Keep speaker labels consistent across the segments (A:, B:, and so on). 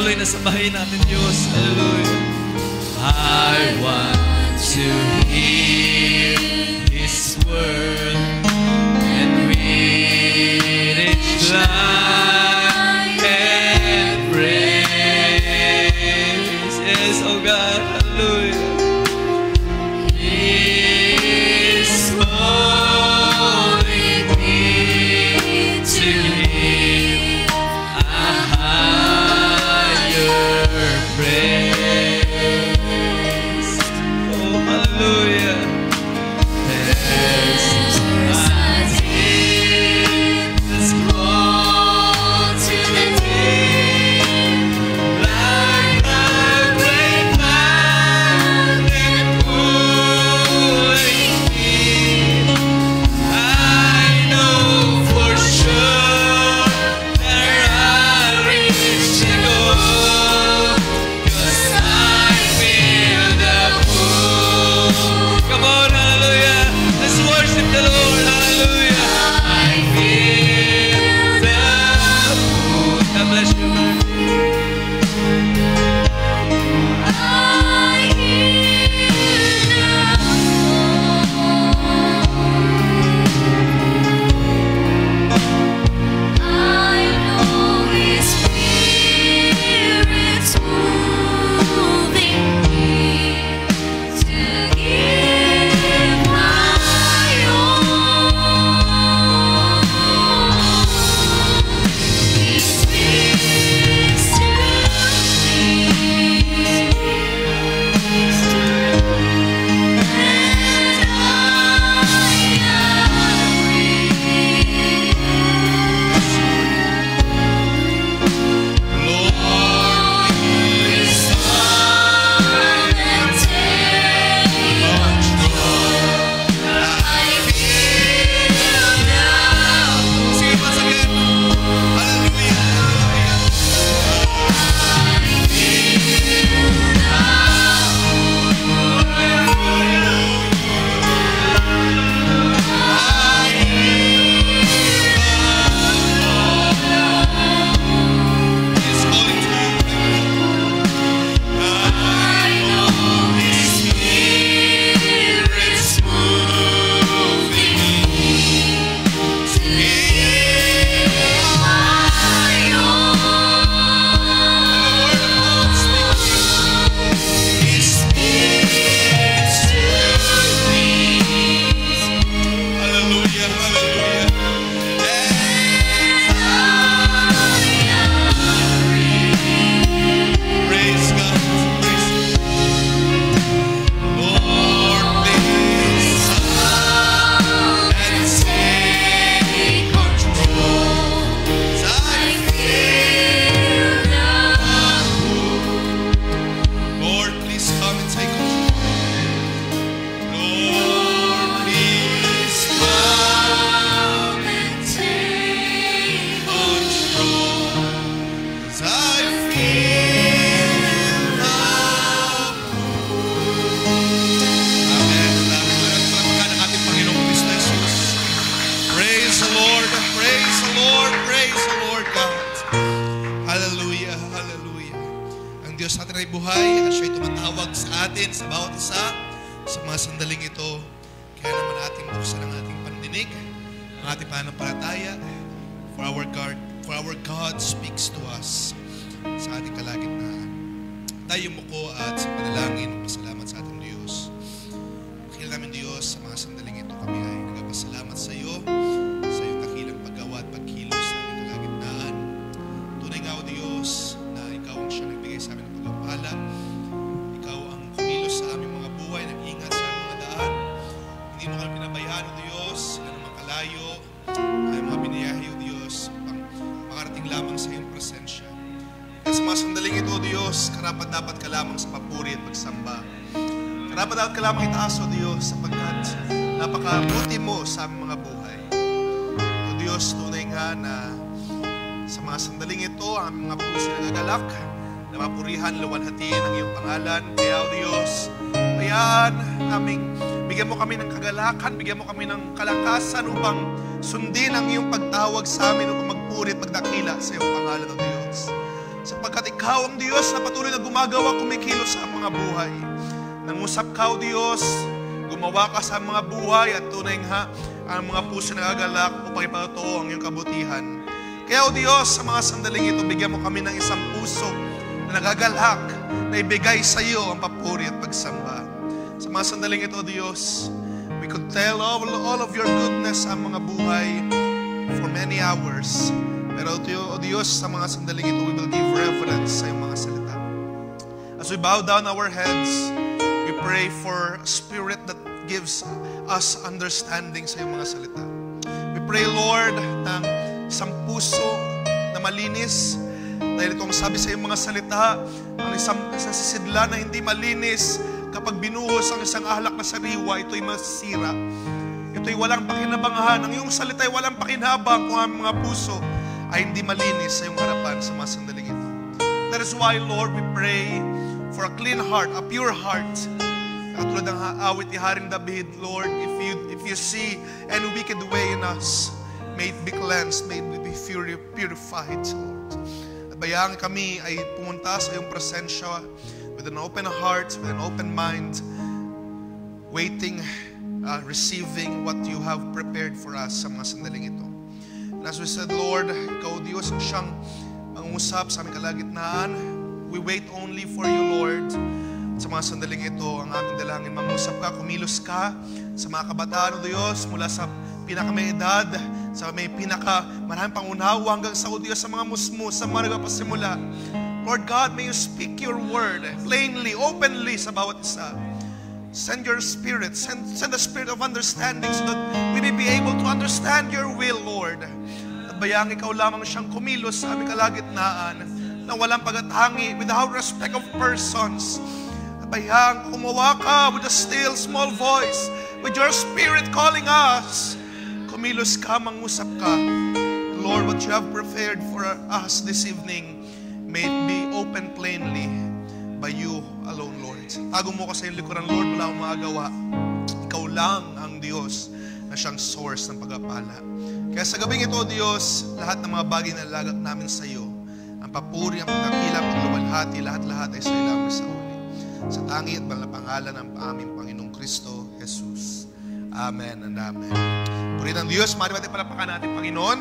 A: patuloy na sabahin natin, Diyos. Hallelujah. I want to hear His word and read each line and praise. Yes, oh God, hallelujah. He's calling me to Him a higher praise. Oh, hallelujah. There's a deep that's called to the deep, like a great mountain pulling me. I know for sure there I'll reach the goal, 'cause I feel the pull. Come on, hallelujah. Let's worship the Lord, hallelujah. I feel the pull. God bless you.
B: I know His Spirit's moving me to give my all. He speaks to me, and I agree. Lord, please come and take control. I feel now.
C: Sige, once again. Hallelujah. He's calling to you.
B: I know His Spirit's moving me to give my all. He speaks to me,
C: Hallelujah. Hallelujah.
B: and I agree.
C: Praise God. Praise Lord, please
B: Come and take control. I feel the
C: Lord, please come and take control. Lord, please
B: come and take
C: control. 'Cause I feel the Amen. Palakpakan ang ating Panginoong Kristo Jesus. Praise the Lord. Praise the Lord. Praise the Lord God. Hallelujah. Hallelujah. Ang Diyos natin ay buhay at siya'y tumatawag sa atin, sa bawat isa, sa mga sandaling ito. Kaya naman ating buksan ang ating pandinig, ang ating pananampalataya, for our God speaks to us sa ating kalagitnaan. Tayo muko at sa panalangin, pasalamat sa ating Diyos. Pakil namin Diyos, sa mga sandaling ito kami ay nagpasalamat sa iyo dakilang paggawa at pagkilos sa aming kalagitnaan. Tunay nga o Diyos na Ikaw ang siyang nagbigay sa amin ng pagpapala. Ikaw ang kumilos sa aming mga buhay, nag-ingat sa aming mga daan. Hindi mo kami pinabayaan o Diyos, sila naman kalayo, ay mga biniyahe o Diyos, upang makarating lamang sa iyong presensya. Kaya sa mga sandaling ito, Diyos, karapat dapat ka lamang sa papuri at pagsamba. Karapat dapat ka lamang itaas, O Diyos, sapagkat napakabuti mo sa aming mga buhay. O Diyos, tunay nga na sa mga sandaling ito, ang aming mga puso na nagalak, na mapurihan, luwalhatiin ang iyong pangalan. Kaya, O Diyos, bayaan aming bigyan mo kami ng kagalakan, bigyan mo kami ng kalakasan upang sundin ang iyong pagtawag sa amin upang magpuri at magdakila sa iyong pangalan, O Diyos. sapagkat Ikaw ang Diyos na patuloy na gumagawa, kumikilos sa mga buhay. Nangusap Ka, O Diyos, gumawa Ka sa mga buhay at tunay nga ang mga puso na nagagalak upang ipatotoo ang iyong kabutihan. Kaya, O Diyos, sa mga sandaling ito, bigyan mo kami ng isang puso na nagagalak, na ibigay sa iyo ang papuri at pagsamba. Sa mga sandaling ito, O Diyos, we could tell all of your goodness sa mga buhay for many hours. Pero, O Diyos, sa mga sandaling ito, we will give reverence sa iyong mga salita. As we bow down our heads, we pray for a spirit that gives us understanding sa iyong mga salita. We pray, Lord, ng isang puso na malinis, dahil itong sabi sa iyong mga salita, ang isang sisidla na hindi malinis, kapag binuhos ang isang alak na sariwa, ito'y masisira. Ito'y walang pakinabangahan. Ang iyong salita ay walang pakinabang kung ang mga puso ay hindi malinis sa iyong harapan sa mga sandaling ito. That is why, Lord, we pray for a clean heart, a pure heart. Katulad ng awit ni Haring David, Lord, if you see any wicked way in us, may it be cleansed, may it be purified, Lord. At bayang kami ay pumunta sa iyong presensya with an open heart, with an open mind, waiting, receiving what you have prepared for us sa mga sandaling ito. And as we said, Lord, Ikaw, Diyos, ang siyang mangungusap sa aming kalagitnaan. We wait only for you, Lord. Sa mga sandaling ito, ang aming dalangin, mangusap Ka, kumilos Ka sa mga kabataan, O Diyos, mula sa pinaka-may edad, sa may pinaka-maraming pangunawa hanggang sa, O Diyos, sa mga musmus, sa mga nagpapasimula. Lord God, may you speak your word plainly, openly sa bawat isa. Send your spirit, send the spirit of understanding so that we may be able to understand your will, Lord. At bayang Ikaw lamang siyang kumilos sa aming kalagitnaan na walang paghatangi, without respect of persons. At bayang kumawa Ka with a still small voice, with your spirit calling us. Kumilos Ka, mangusap Ka. Lord, what you have prepared for us this evening, may it be open plainly by you alone, Lord. Tago mo ko sa iyong likuran, Lord, wala akong magagawa. Ikaw lang ang Diyos na siyang source ng pagpapala. Kaya sa gabing ito, Diyos, lahat ng mga bagay na lagak namin sa iyo, ang papuri, ang pagkakila, pagluwalhati, lahat-lahat ay sa iyo lamang sa uli. Sa tangi at banal na pangalan ng aming Panginoong Kristo, Jesus. Amen and amen. Purihin ng Diyos, maaari natin palapakan natin, Panginoon.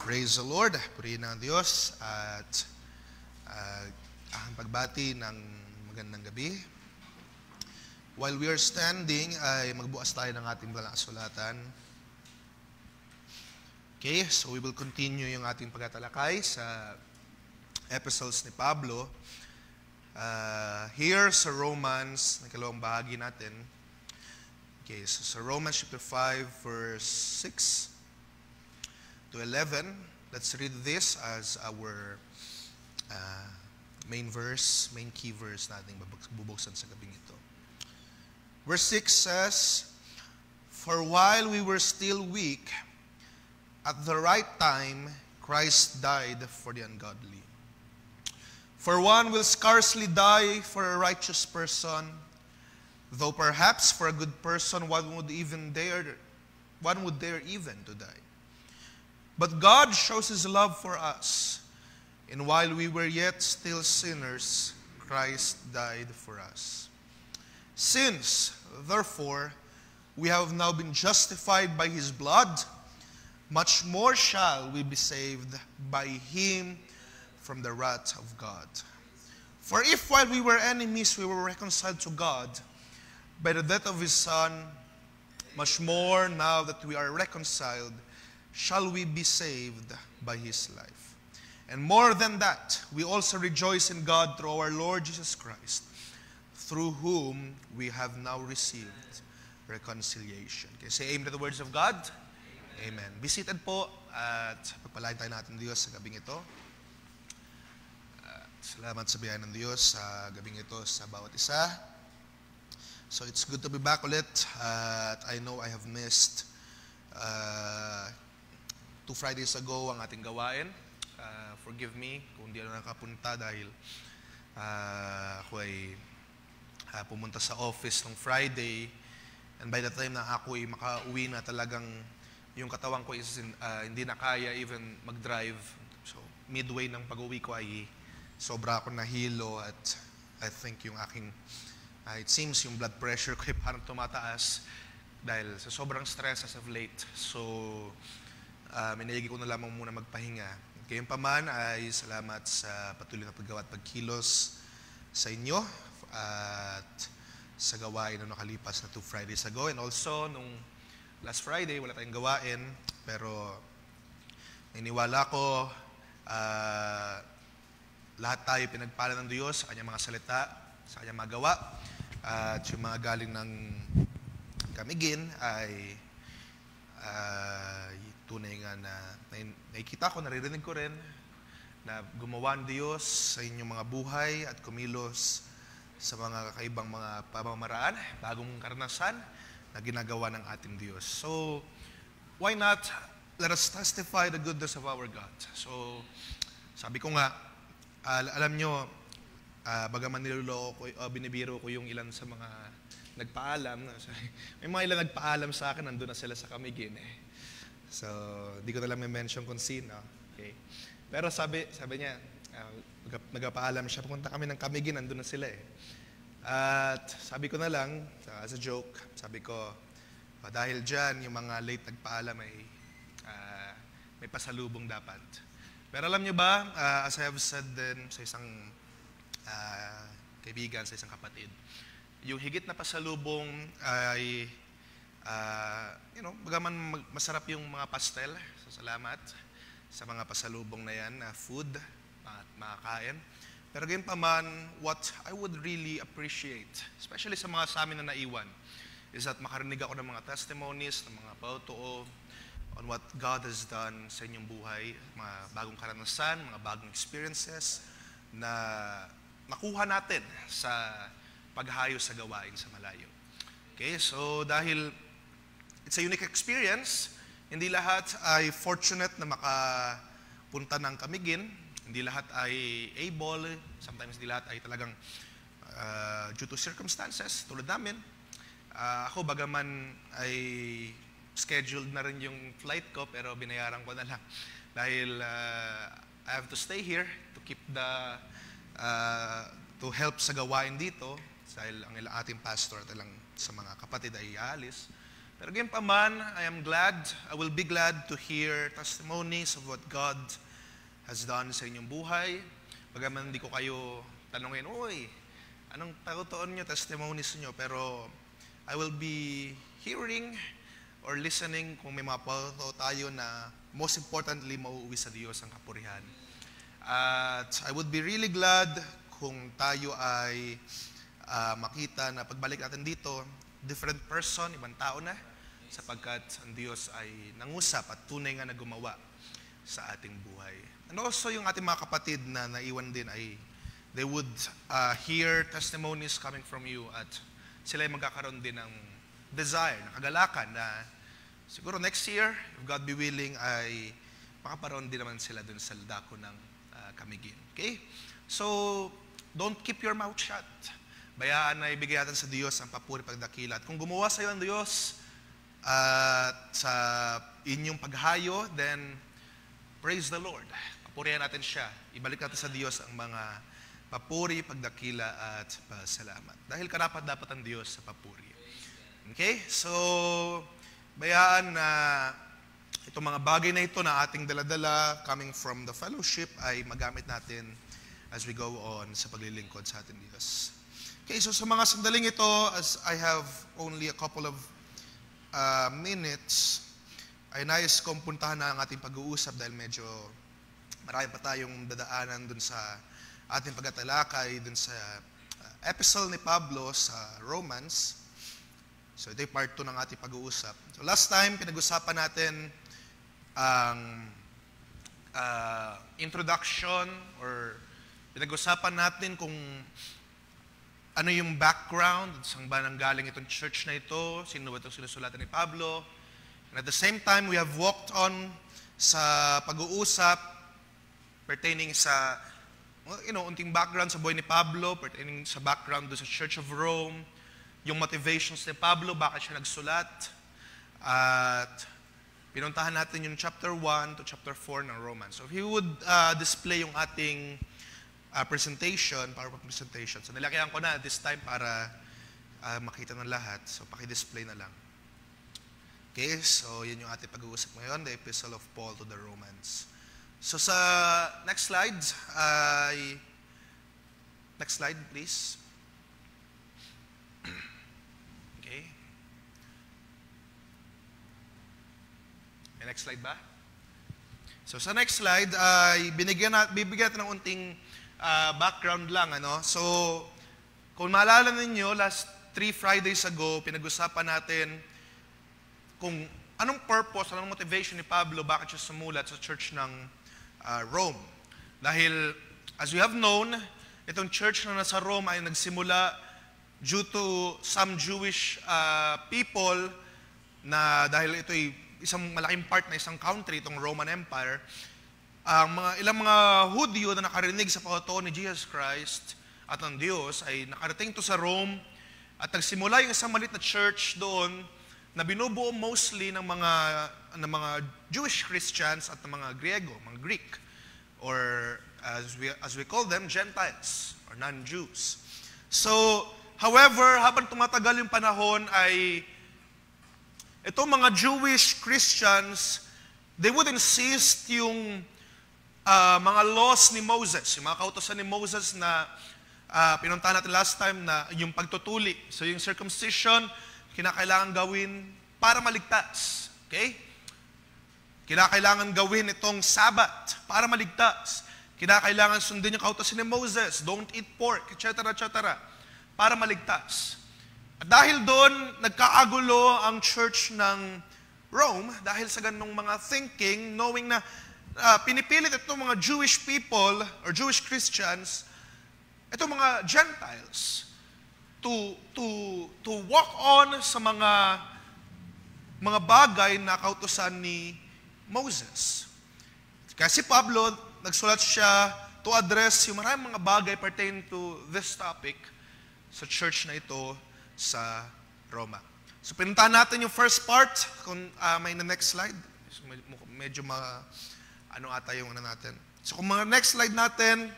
C: Praise the Lord. Purihin ng Diyos at ang pagbati ng magandang gabi. While we are standing, ay magbukas tayo ng ating banal na kasulatan. Okay, so we will continue yung ating pagtatalakay sa epistles ni Pablo. Here sa Romans, nakalawang bahagi natin. Okay, so sa Romans chapter 5 verse 6 to 11, let's read this as our main key verse nating bubuksan sa gabing ito. Verse 6 says, "For while we were still weak, at the right time, Christ died for the ungodly. For one will scarcely die for a righteous person, though perhaps for a good person one would dare even to die. But God shows His love for us, and while we were yet still sinners, Christ died for us. Since, therefore, we have now been justified by His blood, much more shall we be saved by Him from the wrath of God. For if while we were enemies we were reconciled to God by the death of His Son, much more now that we are reconciled shall we be saved by His life. And more than that, we also rejoice in God through our Lord Jesus Christ, through whom we have now received reconciliation." Okay, say amen to the words of God. Amen. Be seated po at pagpalain tayo natin Diyos sa gabing ito. Salamat sa biyaya ng Diyos sa gabing ito sa bawat isa. So it's good to be back ulit. I know I have missed 2 Fridays ago ang ating gawain. Forgive me kung hindi ako nakapunta dahil ako ay pumunta sa office ng Friday, and by the time na ako ay makauwi na talagang yung katawan ko is hindi na kaya even mag-drive. So, midway ng pag-uwi ko ay sobra ako nahilo at I think yung aking, it seems yung blood pressure ko ay parang tumataas dahil sa sobrang stress as of late. So, minayagi ko na lamang muna magpahinga. Gayunpaman ay salamat sa patuloy na paggawa at pagkilos sa inyo at sa gawain na nakalipas na 2 Fridays ago. And also, nung last Friday, wala tayong gawain, pero naniniwala ko, lahat tayo pinagpala ng Diyos sa kanyang mga salita, sa kanyang mga gawa, at yung mga galing ng kamigin ay tunay nga na nakikita ko, naririnig ko rin na gumawa ng Diyos sa inyong mga buhay at kumilos sa mga kakaibang mga pamamaraan, bagong karanasan na ginagawa ng ating Diyos. So, why not let us testify the goodness of our God? So, sabi ko nga, alam nyo, bagaman niloloko ko, binibiro ko yung ilan sa mga nagpaalam. May mga ilan nagpaalam sa akin, nandun na sila sa kamigin eh. So, di ko na lang may mention kung sino. Okay. Pero sabi niya, nagpaalam siya, pumunta kami ng kamigin, nandun na sila eh. At sabi ko na lang, as a joke, sabi ko, dahil dyan, yung mga late nagpaalam ay may pasalubong dapat. Pero alam nyo ba, as I have said din sa isang kaibigan, sa isang kapatid, yung higit na pasalubong ay, bagaman masarap yung mga pastel, so salamat sa mga pasalubong na yan, food, makakain. Pero gayon pa man, what I would really appreciate, especially sa mga sa amin na naiwan, is that makarinig ako ng mga testimonies, ng mga pautuo on what God has done sa inyong buhay, mga bagong karanasan, mga bagong experiences na nakuha natin sa paghayo sa gawain sa malayo. Okay, so dahil it's a unique experience, hindi lahat ay fortunate na makapunta ng kamigin, hindi lahat ay able, sometimes hindi lahat ay talagang due to circumstances, tulad namin. Ako bagaman ay scheduled na rin yung flight ko, pero binayaran ko na lang dahil I have to stay here to keep to help sa gawain dito dahil ang ating pastor at ilang sa mga kapatid ay aalis. Pero gayon pa man, I will be glad to hear testimonies of what God has done sa inyong buhay. Bagaman hindi ko kayo tanongin, uy, anong tagutoon nyo, testimonies nyo, pero I will be hearing or listening kung may mga pauto tayo na most importantly, mauuwi sa Diyos ang kapurihan. At I would be really glad kung tayo ay makita na pagbalik natin dito, different person, ibang tao na, sapagkat ang Diyos ay nangusap at tunay nga na gumawa sa ating buhay. And also yung ating mga kapatid na naiwan din ay they would hear testimonies coming from you at sila ay magkakaroon din ng desire, ng kagalakan na siguro next year, if God be willing, ay makaparoon din naman sila dun sa dako ng kamigin. Okay? So, don't keep your mouth shut. Bayaan na ibigay natin sa Diyos ang papuri pagdakila. At kung gumawa sa iyo ang Diyos at sa inyong paghayo, then praise the Lord. Papurihan natin siya. Ibalik natin sa Diyos ang mga papuri, pagdakila at pasalamat. Dahil karapat-dapat ang Diyos sa papuri. Okay? So, bayaan na itong mga bagay na ito na ating daladala coming from the fellowship ay magamit natin as we go on sa paglilingkod sa ating Diyos. Okay, so sa mga sandaling ito, as I have only a couple of minutes, ay nais kong puntahan na ang ating pag-uusap dahil medyo marami pa tayong dadaanan dun sa ating pagtatalakay dun sa epistle ni Pablo sa Romans. So ito yung part 2 ng ating pag-uusap. So last time, pinag-usapan natin ang introduction or pinag-usapan natin kung ano yung background, saan ba nanggaling itong church na ito, sino ba itong sinusulatan ni Pablo. And at the same time, we have walked on sa pag-uusap pertaining sa unting background sa buhay ni Pablo, pertaining sa background do sa Church of Rome, yung motivations ni Pablo, bakit siya nagsulat, at pinuntahan natin yung chapter 1 to chapter 4 ng Romans. So if you would display yung ating presentation, PowerPoint presentation. So nilagyan ko na this time para makita ng lahat. So paki-display na lang. Okay, so yun yung ating pag-uusap ngayon, the Epistle of Paul to the Romans. So sa next slide, next slide please. Okay. May next slide ba? So sa next slide, bibigyan natin ng unting background lang. So kung maalala ninyo, last 3 Fridays ago, pinag-usapan natin kung anong purpose, anong motivation ni Pablo, bakit siya sumulat sa church ng Rome. Dahil, as we have known, itong church na nasa Rome ay nagsimula due to some Jewish people na dahil ito ay isang malaking part na isang country, itong Roman Empire, ilang mga Hudyo na nakarinig sa pagtotoo ni Jesus Christ at ng Diyos ay nakarating to sa Rome at nagsimula yung isang maliit na church doon na binubuo mostly ng mga Jewish Christians at ng mga Griego, mga Greek, or as we call them, Gentiles or non-Jews. So, however, habang tumatagal yung panahon ay itong mga Jewish Christians, they would insist yung mga laws ni Moses, yung mga kautosan ni Moses na pinuntahan natin last time na yung pagtutuli. So yung circumcision, kinakailangan gawin para maligtas. Okay? Kinakailangan gawin itong Sabbath para maligtas. Kinakailangan sundin yung kautosan ni Moses, don't eat pork, etc., etc., para maligtas. At dahil doon, nagkaagulo ang church ng Rome dahil sa ganung mga thinking, knowing na pinipilit itong mga Jewish people or Jewish Christians, itong mga Gentiles, to walk on sa mga bagay na kautusan ni Moses. Kaya si Pablo, nagsulat siya to address yung maraming mga bagay pertaining to this topic sa church na ito sa Roma. So pinuntahan natin yung first part, kung may na next slide. So, medyo ano ata yung natin. So kung mga next slide natin,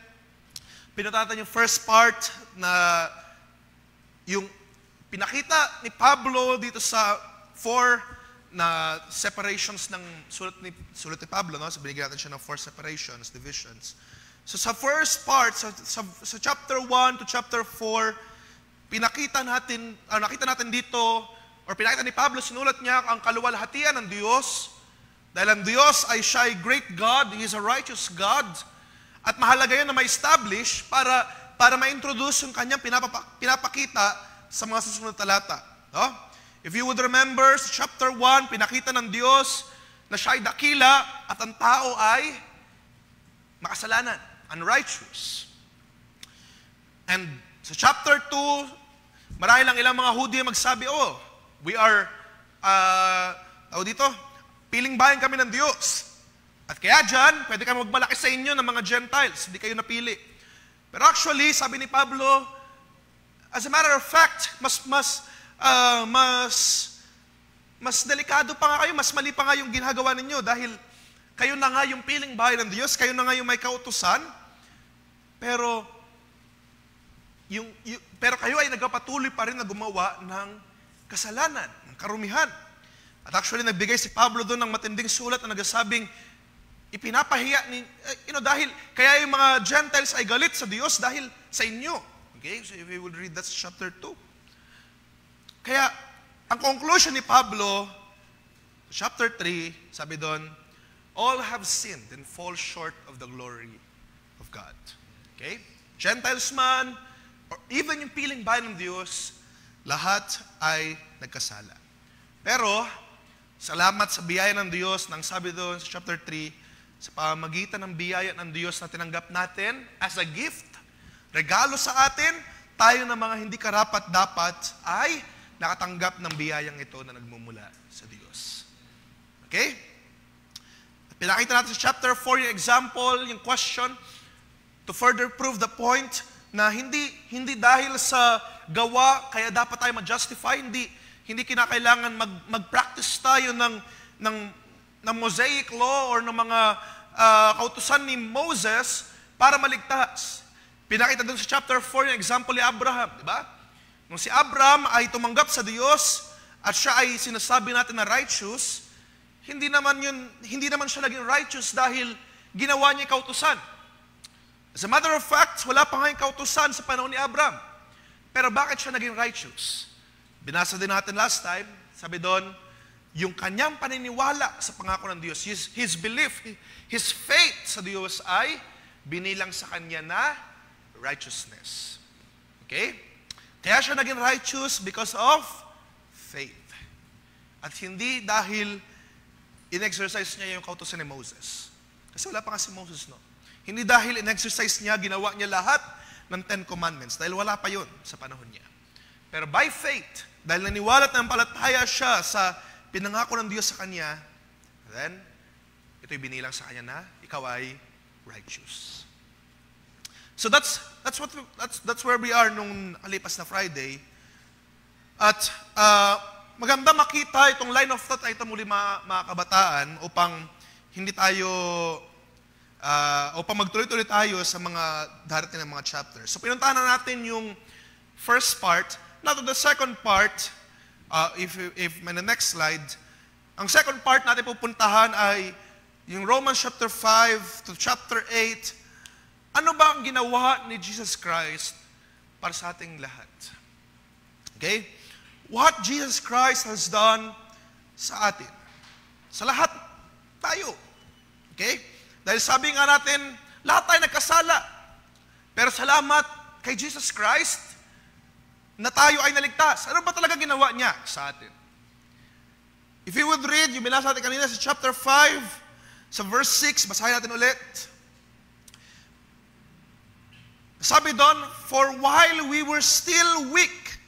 C: pinuntahan natin yung first part na yung pinakita ni Pablo dito sa 4 na separations ng sulat ni Pablo, no? So binigyan natin siya ng 4 separations, divisions. So sa first part, sa chapter 1 to chapter 4, nakita natin dito, or pinakita ni Pablo, sinulat niya ang kaluwalhatian ng Diyos. Dahil ang Diyos ay siya ay great God, He is a righteous God. At mahalaga yun na ma-establish para ma-introduce yung kanyang pinapakita sa mga susunod na talata. No? If you would remember, sa chapter 1, pinakita ng Diyos na siya ay dakila at ang tao ay makasalanan, unrighteous. And sa chapter 2, marahil lang ilang mga Hudyo magsabi, we are, piling bayan kami ng Diyos. At kaya dyan, pwede kami magmalaki sa inyo ng mga Gentiles, hindi kayo napili. Pero actually, sabi ni Pablo, as a matter of fact, mas delikado pa nga kayo, mas mali pa nga yung ginagawa ninyo dahil kayo na nga yung piling bayan ng Diyos, kayo na nga yung may kautusan, pero kayo ay nagpapatuloy pa rin na gumawa ng kasalanan, ng karumihan. At actually, nagbigay si Pablo doon ng matinding sulat na nagsasabing, ipinapahiya dahil, kaya yung mga Gentiles ay galit sa Diyos dahil sa inyo. Okay, so if we will read that chapter 2. Kaya, ang conclusion ni Pablo, chapter 3, sabi doon, all have sinned and fall short of the glory of God. Okay? Gentiles man, or even yung piling bayan ng Diyos, lahat ay nagkasala. Pero, salamat sa biyaya ng Diyos, nang sabi doon sa chapter 3, sa pamamagitan ng biyaya ng Diyos na tinanggap natin as a gift, regalo sa atin, tayo na mga hindi karapat-dapat ay nakatanggap ng biyayang ito na nagmumula sa Diyos. Okay? Pinakita natin sa chapter 4 yung example, yung question, to further prove the point na hindi dahil sa gawa kaya dapat tayo ma-justify, hindi kinakailangan mag-practice tayo ng Mosaic law or ng mga kautusan ni Moses para maligtas. Pinakita doon sa chapter 4 yung example ni Abraham, di ba? Nung si Abraham ay tumanggap sa Diyos at siya ay sinasabi natin na righteous, hindi naman siya naging righteous dahil ginawa niya yung kautusan. As a matter of fact, wala pa nga yung kautusan sa panahon ni Abraham. Pero bakit siya naging righteous? Binasa din natin last time, sabi doon, yung kanyang paniniwala sa pangako ng Diyos, his belief, his faith sa Diyos ay binilang sa kanya na righteousness. Okay? Kaya siya naging righteous because of faith. At hindi dahil in-exercise niya yung kautusan ni Moses. Kasi wala pa nga si Moses, no? Hindi dahil in-exercise niya, ginawa niya lahat ng 10 Commandments. Dahil wala pa yun sa panahon niya. Pero by faith, dahil naniwala at nampalataya siya sa pinangako ng Diyos sa kanya, then, ito'y binilang sa kanya na ikaw ay righteous. So that's where we are nung alipas na Friday. At maganda makita itong line of thought na ito muli mga kabataan upang hindi tayo upang magtuloy-tuloy tayo sa mga darating ng mga chapters. So pinuntahan na natin yung first part. Now to the second part, if in the next slide, ang second part natin pupuntahan ay yung Romans chapter 5 to chapter 8. Ano ba ang ginawa ni Jesus Christ para sa ating lahat? Okay? What Jesus Christ has done sa atin. Sa lahat tayo. Okay? Dahil sabi nga natin, lahat tayo nagkasala. Pero salamat kay Jesus Christ na tayo ay naligtas. Ano ba talaga ginawa niya sa atin? If you would read, yung binasa natin kanina sa chapter 5, sa verse 6, basahin natin ulit. Sabi doon, for while we were still weak,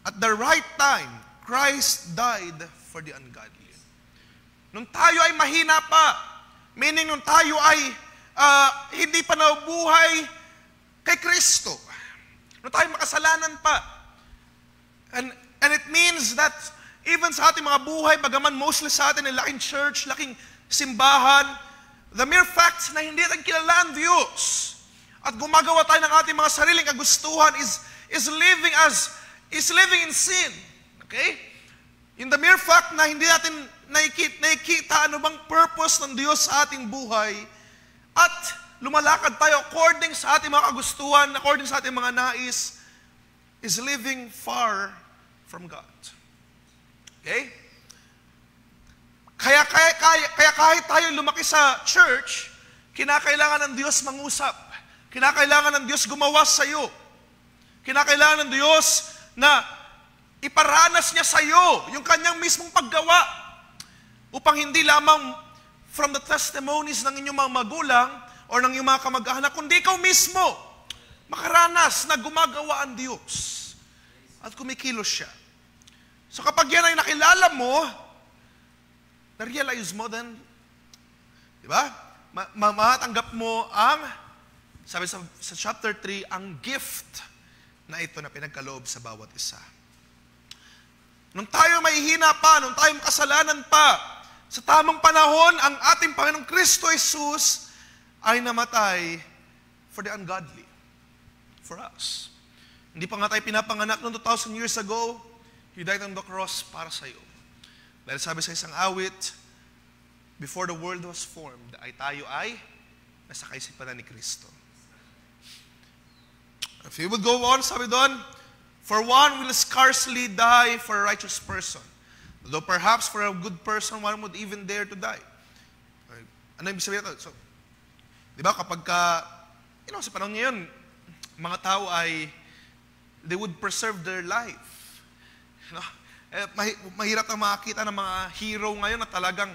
C: at the right time, Christ died for the ungodly. Nung tayo ay mahina pa, meaning nung tayo ay hindi pa nabubuhay kay Kristo. Nung tayo makasalanan pa. And it means that even sa ating mga buhay, bagaman mostly sa atin ay laking church, laking simbahan, the mere fact na hindi natin kilala ang Diyos at gumagawa tayo ng ating mga sariling kagustuhan is living in sin. Okay? In the mere fact na hindi natin nakikita ano bang purpose ng Diyos sa ating buhay at lumalakad tayo according sa ating mga kagustuhan, according sa ating mga nais, is living far from God. Okay? Kaya kahit tayo lumaki sa church, kinakailangan ng Diyos mangusap. Kinakailangan ng Diyos gumawa sa iyo. Kinakailangan ng Diyos na iparanas niya sa iyo yung kanyang mismong paggawa upang hindi lamang from the testimonies ng inyong mga magulang or ng inyong mga kamag-anak, kundi ikaw mismo makaranas na gumagawa ang Diyos at kumikilos siya. So kapag yan ay nakilala mo, na-realize mo then, di ba? Matanggap mo ang, sabi sa chapter 3, ang gift na ito na pinagkaloob sa bawat isa. Nung tayo mahihina pa, nung tayo makasalanan pa, sa tamang panahon, ang ating Panginoong Kristo Jesus ay namatay for the ungodly, for us. Hindi pa nga tayo pinapanganak noong 2,000 years ago, He died on the cross para sa iyo. Dahil sabi sa isang awit, before the world was formed, ay tayo ay nasa kaisipan ni Kristo. If you would go on, sabi doon, for one will scarcely die for a righteous person. Though perhaps for a good person, one would even dare to die. Ano yung sabihin ito? So, di ba kapag sa panahon ngayon, mga tao ay, they would preserve their life. Mahirap na makakita ng mga hero ngayon na talagang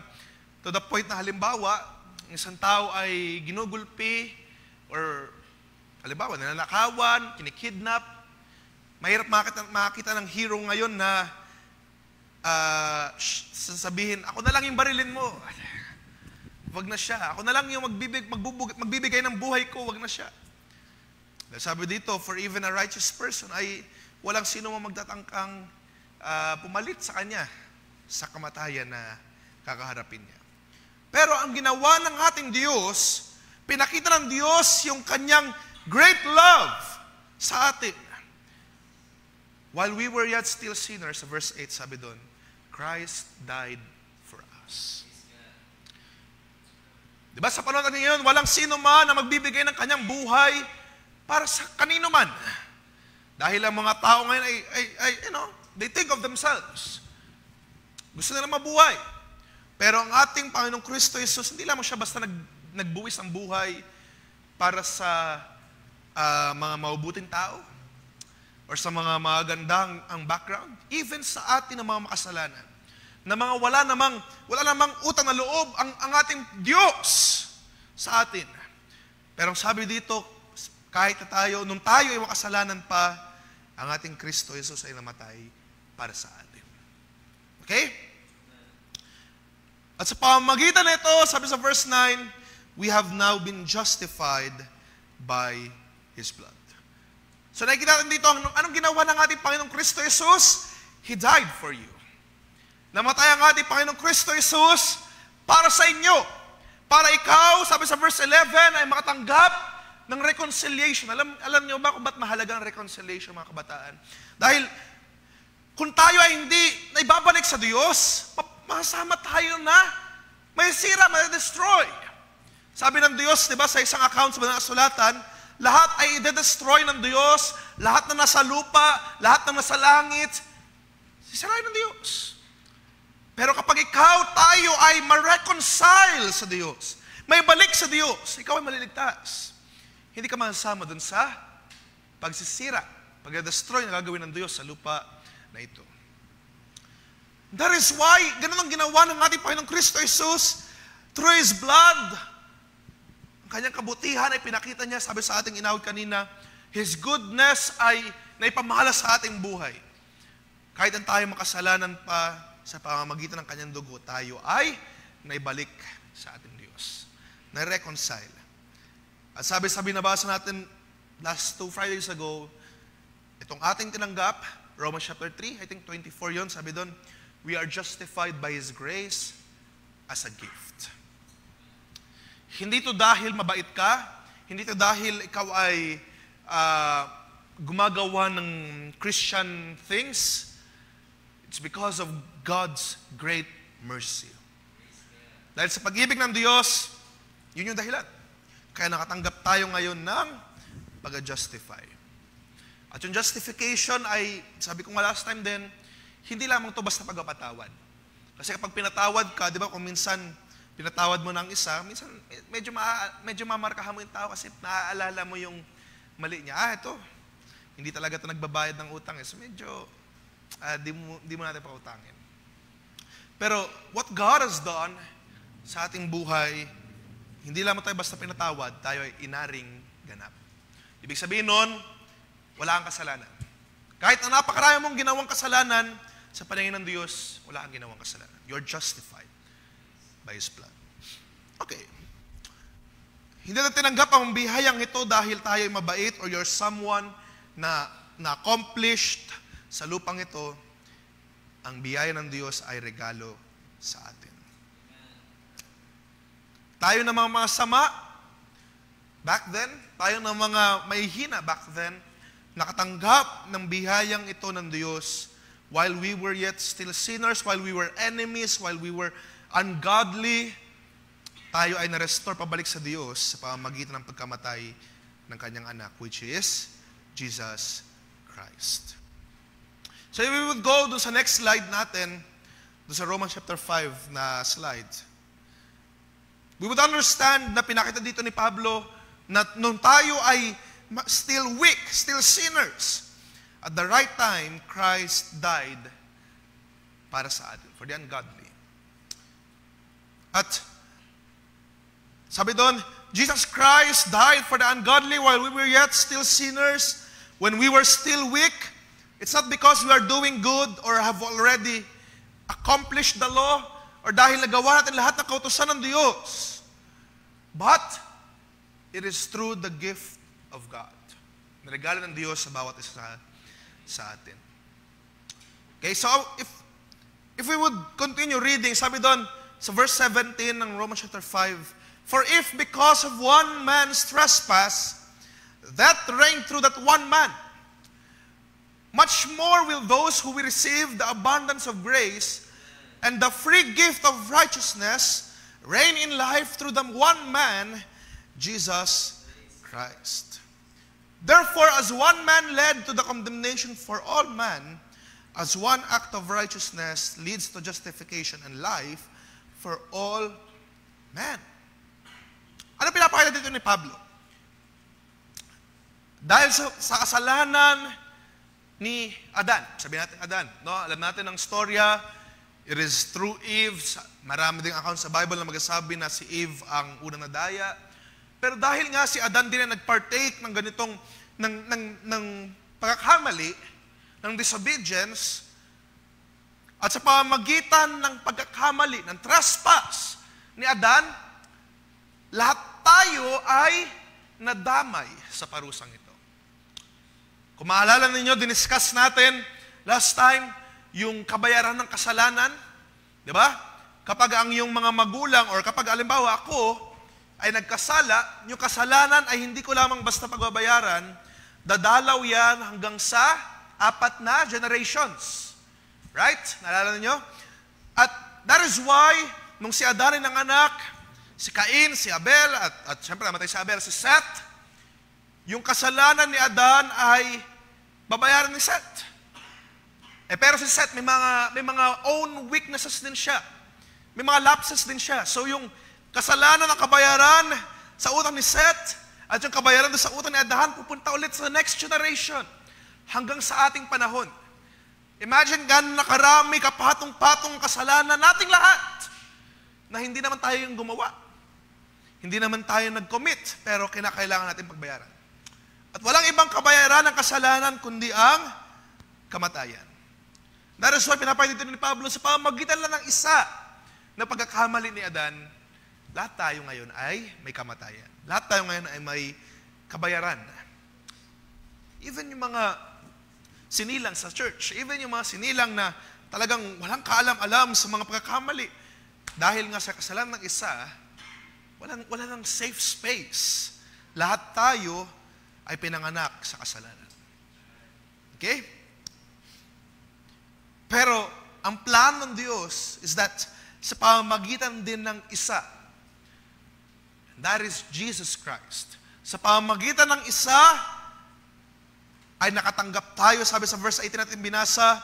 C: to the point na halimbawa, isang tao ay ginugulpi or halimbawa, nananakawan, kinikidnap. Mahirap makakita ng hero ngayon na sasabihin, ako na lang yung barilin mo. Wag na siya. Ako na lang yung magbibigay ng buhay ko. Wag na siya. Dahil sabi dito, for even a righteous person, ay walang sino magtatangkang pumalit sa kanya sa kamatayan na kakaharapin niya. Pero ang ginawa ng ating Diyos, pinakita ng Diyos yung kanyang great love sa atin. While we were yet still sinners, sa verse 8 sabi doon, Christ died for us. Diba sa panahon natin ngayon, walang sino man na magbibigay ng kanyang buhay para sa kanino man. Dahil ang mga tao ngayon they think of themselves. Gusto nila mabuhay. Pero ang ating Panginoong Kristo Jesus, hindi lamang siya basta nagbuwis ang buhay para sa mga mabubuting tao or sa mga magandang ang background, even sa atin ng mga makasalanan, na mga wala namang utang na loob ang ating Diyos sa atin. Pero ang sabi dito, kahit na tayo, nung tayo ay makasalanan pa, ang ating Kristo Jesus ay namatay para sa atin. Okay? At sa pamamagitan nito, sabi sa verse 9, we have now been justified by His blood. So nakikita natin dito, anong ginawa ng ating Panginoong Kristo Jesus? He died for you. Namatay ang ating Panginoong Kristo Jesus para sa inyo. Para ikaw, sabi sa verse 11, ay makatanggap ng reconciliation. Alam niyo ba kung ba't mahalaga ang reconciliation, mga kabataan? Dahil kung tayo ay hindi naibabalik sa Diyos, masama tayo na may sira, may destroy. Sabi ng Diyos, di ba, sa isang account sa mga sulatan, lahat ay i-destroy ng Diyos, lahat na nasa lupa, lahat na nasa langit, sisirain ng Diyos. Pero kapag tayo ay ma-reconcile sa Diyos, may balik sa Diyos, ikaw ay maliligtas. Hindi ka masama dun sa pagsisira, pag-destroy na gagawin ng Diyos sa lupa na ito. That is why, ganun ang ginawa ng ating Panginoong Kristo Jesus through His blood. Ang kanyang kabutihan ay pinakita niya, sabi sa ating inawit kanina, His goodness ay naipamahala sa ating buhay. Kahit ang tayo makasalanan pa sa pamamagitan ng kanyang dugo, tayo ay naibalik sa ating Diyos. Na-reconcile. At sabi nabasa natin last 2 Fridays ago, itong ating tinanggap, Romans chapter 3, I think 24 yon, sabi doon, we are justified by His grace as a gift. Hindi to dahil mabait ka, hindi to dahil ikaw ay gumagawa ng Christian things. It's because of God's great mercy. Dahil sa pag-ibig ng Diyos, yun yung dahilan. Kaya nakatanggap tayo ngayon ng pag-justify. At yung justification ay, sabi ko nga last time din, hindi lamang to basta pagpapatawad. Kasi kapag pinatawad ka, di ba, kung minsan pinatawad mo ng isa, minsan medyo mamarkahan mo yung tao kasi naaalala mo yung mali niya. Ito, hindi talaga ito nagbabayad ng utang. So medyo, di mo natin pautangin. Pero what God has done sa ating buhay, hindi lamang tayo basta pinatawad, tayo ay inaring ganap. Ibig sabihin nun, wala kang kasalanan. Kahit na napakarami mong ginawang kasalanan, sa paningin ng Diyos, wala kang ginawang kasalanan. You're justified by His blood. Okay. Hindi na tinanggap ang bihayang ito dahil tayo ay mabait or you're someone na accomplished sa lupang ito. Ang biyaya ng Diyos ay regalo sa atin. Tayo na mga masama back then, tayo na mga mahihina back then, nakatanggap ng bihayang ito ng Diyos while we were yet still sinners, while we were enemies, while we were ungodly, tayo ay na-restore pabalik sa Diyos sa pamamagitan ng pagkamatay ng kanyang anak, which is Jesus Christ. So if we would go dun sa next slide natin, dun sa Romans chapter 5 na slide, we would understand na pinakita dito ni Pablo na nung tayo ay still weak, still sinners, at the right time, Christ died para sa atin, for the ungodly. At sabi doon, Jesus Christ died for the ungodly while we were yet still sinners, when we were still weak. It's not because we are doing good or have already accomplished the law or dahil nagawa natin lahat ng kautusan ng Diyos. But it is through the gift of God. Regalo ng Diyos sa bawat isa sa atin. Okay, so if we would continue reading, sabi doon, sa verse 17 ng Romans chapter 5, "For if because of one man's trespass, that reigned through that one man, much more will those who will receive the abundance of grace and the free gift of righteousness reign in life through the one man, Jesus Christ. Therefore, as one man led to the condemnation for all men, as one act of righteousness leads to justification and life for all men." Ano pinapakita dito ni Pablo? Dahil sa kasalanan ni Adan, sabihin natin Adan, no? Alam natin ang storya, it is through Eve. Marami ding account sa Bible na magsasabi na si Eve ang unang nadaya. Pero dahil nga si Adan din na nag-partake ng ganitong ng pagkakamali, ng disobedience, at sa pamamagitan ng pagkakamali, ng trespass ni Adan, lahat tayo ay nadamay sa parusang ito. Kung maalala ninyo, diniscuss natin last time yung kabayaran ng kasalanan. Di ba? Kapag ang iyong mga magulang or kapag alimbawa ako ay nagkasala, yung kasalanan ay hindi ko lamang basta pagbabayaran, dadalaw yan hanggang sa 4 na generations. Right? Naalala niyo? At that is why, nung si Adan ay nanganak, si Cain, si Abel, at siyempre namatay si Abel, si Seth, yung kasalanan ni Adan ay babayaran ni Seth. Pero si Seth, may mga own weaknesses din siya. May mga lapses din siya. So yung kasalanan ng kabayaran sa utang ni Seth at yung kabayaran doon sa utang ni Adan, pupunta ulit sa next generation hanggang sa ating panahon. Imagine gano'n nakarami, kapatong-patong kasalanan nating lahat na hindi naman tayo yung gumawa. Hindi naman tayo nag-commit, pero kinakailangan natin pagbayaran. At walang ibang kabayaran ng kasalanan kundi ang kamatayan. That is why pinapakita dito ni Pablo, sa pamamagitan lang ng isa na pagkakamali ni Adan, lahat tayo ngayon ay may kamatayan. Lahat tayo ngayon ay may kabayaran. Even yung mga sinilang sa church, even yung mga sinilang na talagang walang kaalam-alam sa mga pagkakamali, dahil nga sa kasalanan ng isa, wala nang safe space. Lahat tayo ay pinanganak sa kasalanan. Okay? Pero, ang plan ng Diyos is that sa pamamagitan din ng isa, that is Jesus Christ. Sa pamamagitan ng isa, ay nakatanggap tayo, sabi sa verse 18 natin binasa,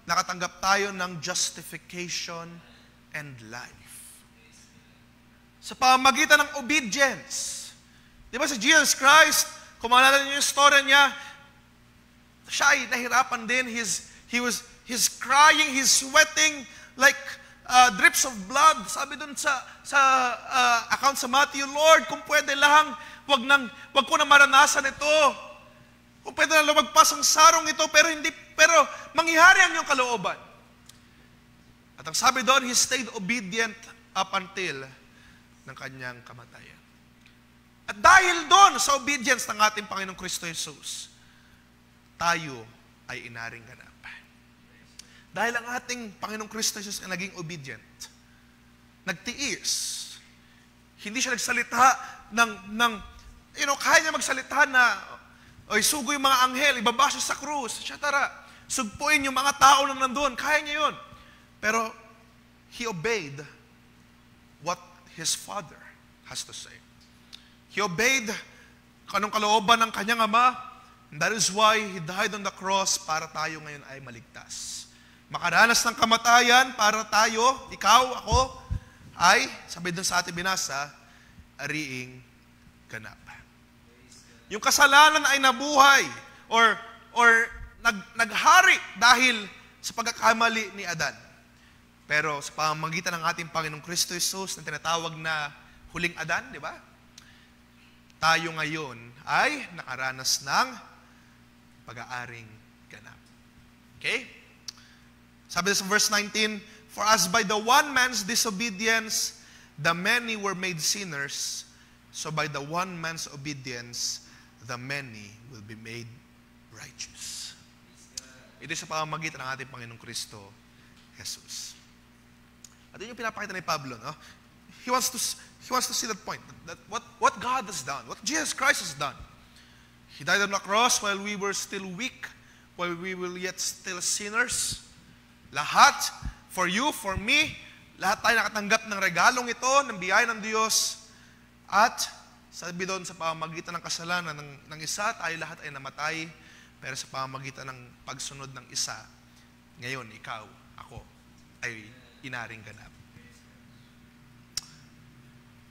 C: nakatanggap tayo ng justification and life. Sa pamamagitan ng obedience. Di ba si Jesus Christ, kung maalala niyo yung story niya, siya ay nahirapan din. He's crying, he's sweating like drips of blood. Sabi dun sa account sa Matthew, "Lord, kung pwede lang, wag ko na maranasan ito. Kung pwede na lumagpas ang sarong ito, pero mangyayari ang iyong kalooban." At ang sabi doon, he stayed obedient up until ng kanyang kamatayan. At dahil doon sa obedience ng ating Panginoong Kristo Jesus, tayo ay inaring ganap. Dahil ang ating Panginoong Kristo Jesus ay naging obedient, nagtiis, hindi siya nagsalita kaya niya magsalita na, "Oy, sugo yung mga anghel, ibaba siya sa krus, etc. Sugpuin yung mga tao na nandun." Kaya niya yun. Pero, he obeyed what his Father has to say. He obeyed anong kalooban ng kanyang Ama. And that is why he died on the cross para tayo ngayon ay maligtas. Makaranas ng kamatayan para tayo, ikaw, ako, ay, sabi dun sa ating binasa, ariing ganap. Yung kasalanan ay nabuhay or naghari dahil sa pagkakamali ni Adan. Pero sa pamamagitan ng ating Panginoong Kristo Jesus na tinatawag na huling Adan, di ba? Tayo ngayon ay nakaranas ng pag-aaring ganap. Okay? Sabi sa verse 19, "For as by the one man's disobedience, the many were made sinners, so by the one man's obedience, the many will be made righteous." Ito sa pamamagitan ng ating Panginoong Kristo Jesus. At yun yung pinapakita ni Pablo, no? He wants to see that point, that what God has done, what Jesus Christ has done. He died on the cross while we were still weak, while we were yet still sinners. Lahat, for you, for me, lahat tayo nakatanggap ng regalong ito, ng biyaya ng Diyos. At sabi doon, sa pamamagitan ng kasalanan ng isa, tayo lahat ay namatay. Pero sa pamamagitan ng pagsunod ng isa, ngayon, ikaw, ako, ay inaring ganap.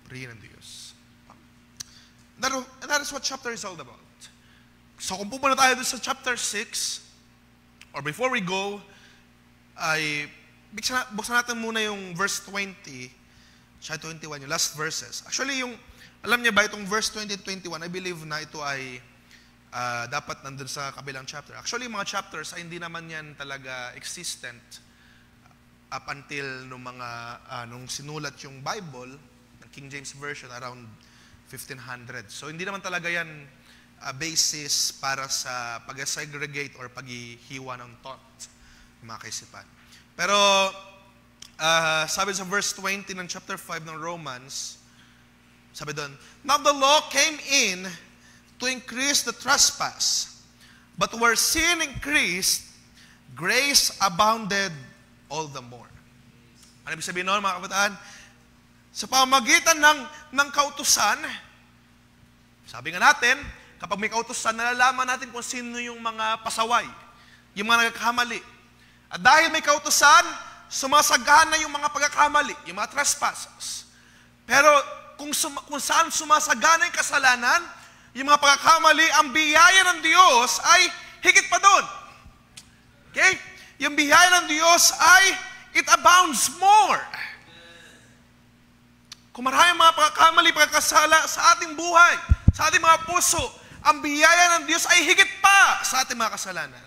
C: Purihin ng Diyos. And that is what chapter is all about. So kung pupunta tayo doon sa chapter 6, or before we go, ay buksan natin muna yung verse 20, siya 21, yung last verses. Actually, alam niya ba, itong verse 20 and 21, I believe na ito ay dapat nandun sa kabilang chapter. Actually, mga chapters ay hindi naman yan talaga existent up until nung sinulat yung Bible, ng King James Version, around 1500. So, hindi naman talaga yan basis para sa pag-segregate or paghihiwa ng thought, ng mga kaisipan. Pero, sabi sa verse 20 ng chapter 5 ng Romans, sabi doon, now the law came in to increase the trespass, but where sin increased, grace abounded all the more. Ano ibig sabihin noon, mga kabataan? Sa pamamagitan ng kautusan, sabi nga natin, kapag may kautusan, nalalaman natin kung sino yung mga pasaway, yung mga nagkakamali. At dahil may kautusan, sumasagana yung mga pagkakamali, yung mga trespasses. Pero kung saan sumasagana yung kasalanan, yung mga pagkakamali, ang biyaya ng Diyos ay higit pa doon. Okay? Yung biyaya ng Diyos ay it abounds more. Kung maraming mga pagkakamali, pagkakasala sa ating buhay, sa ating mga puso, ang biyaya ng Diyos ay higit pa sa ating mga kasalanan.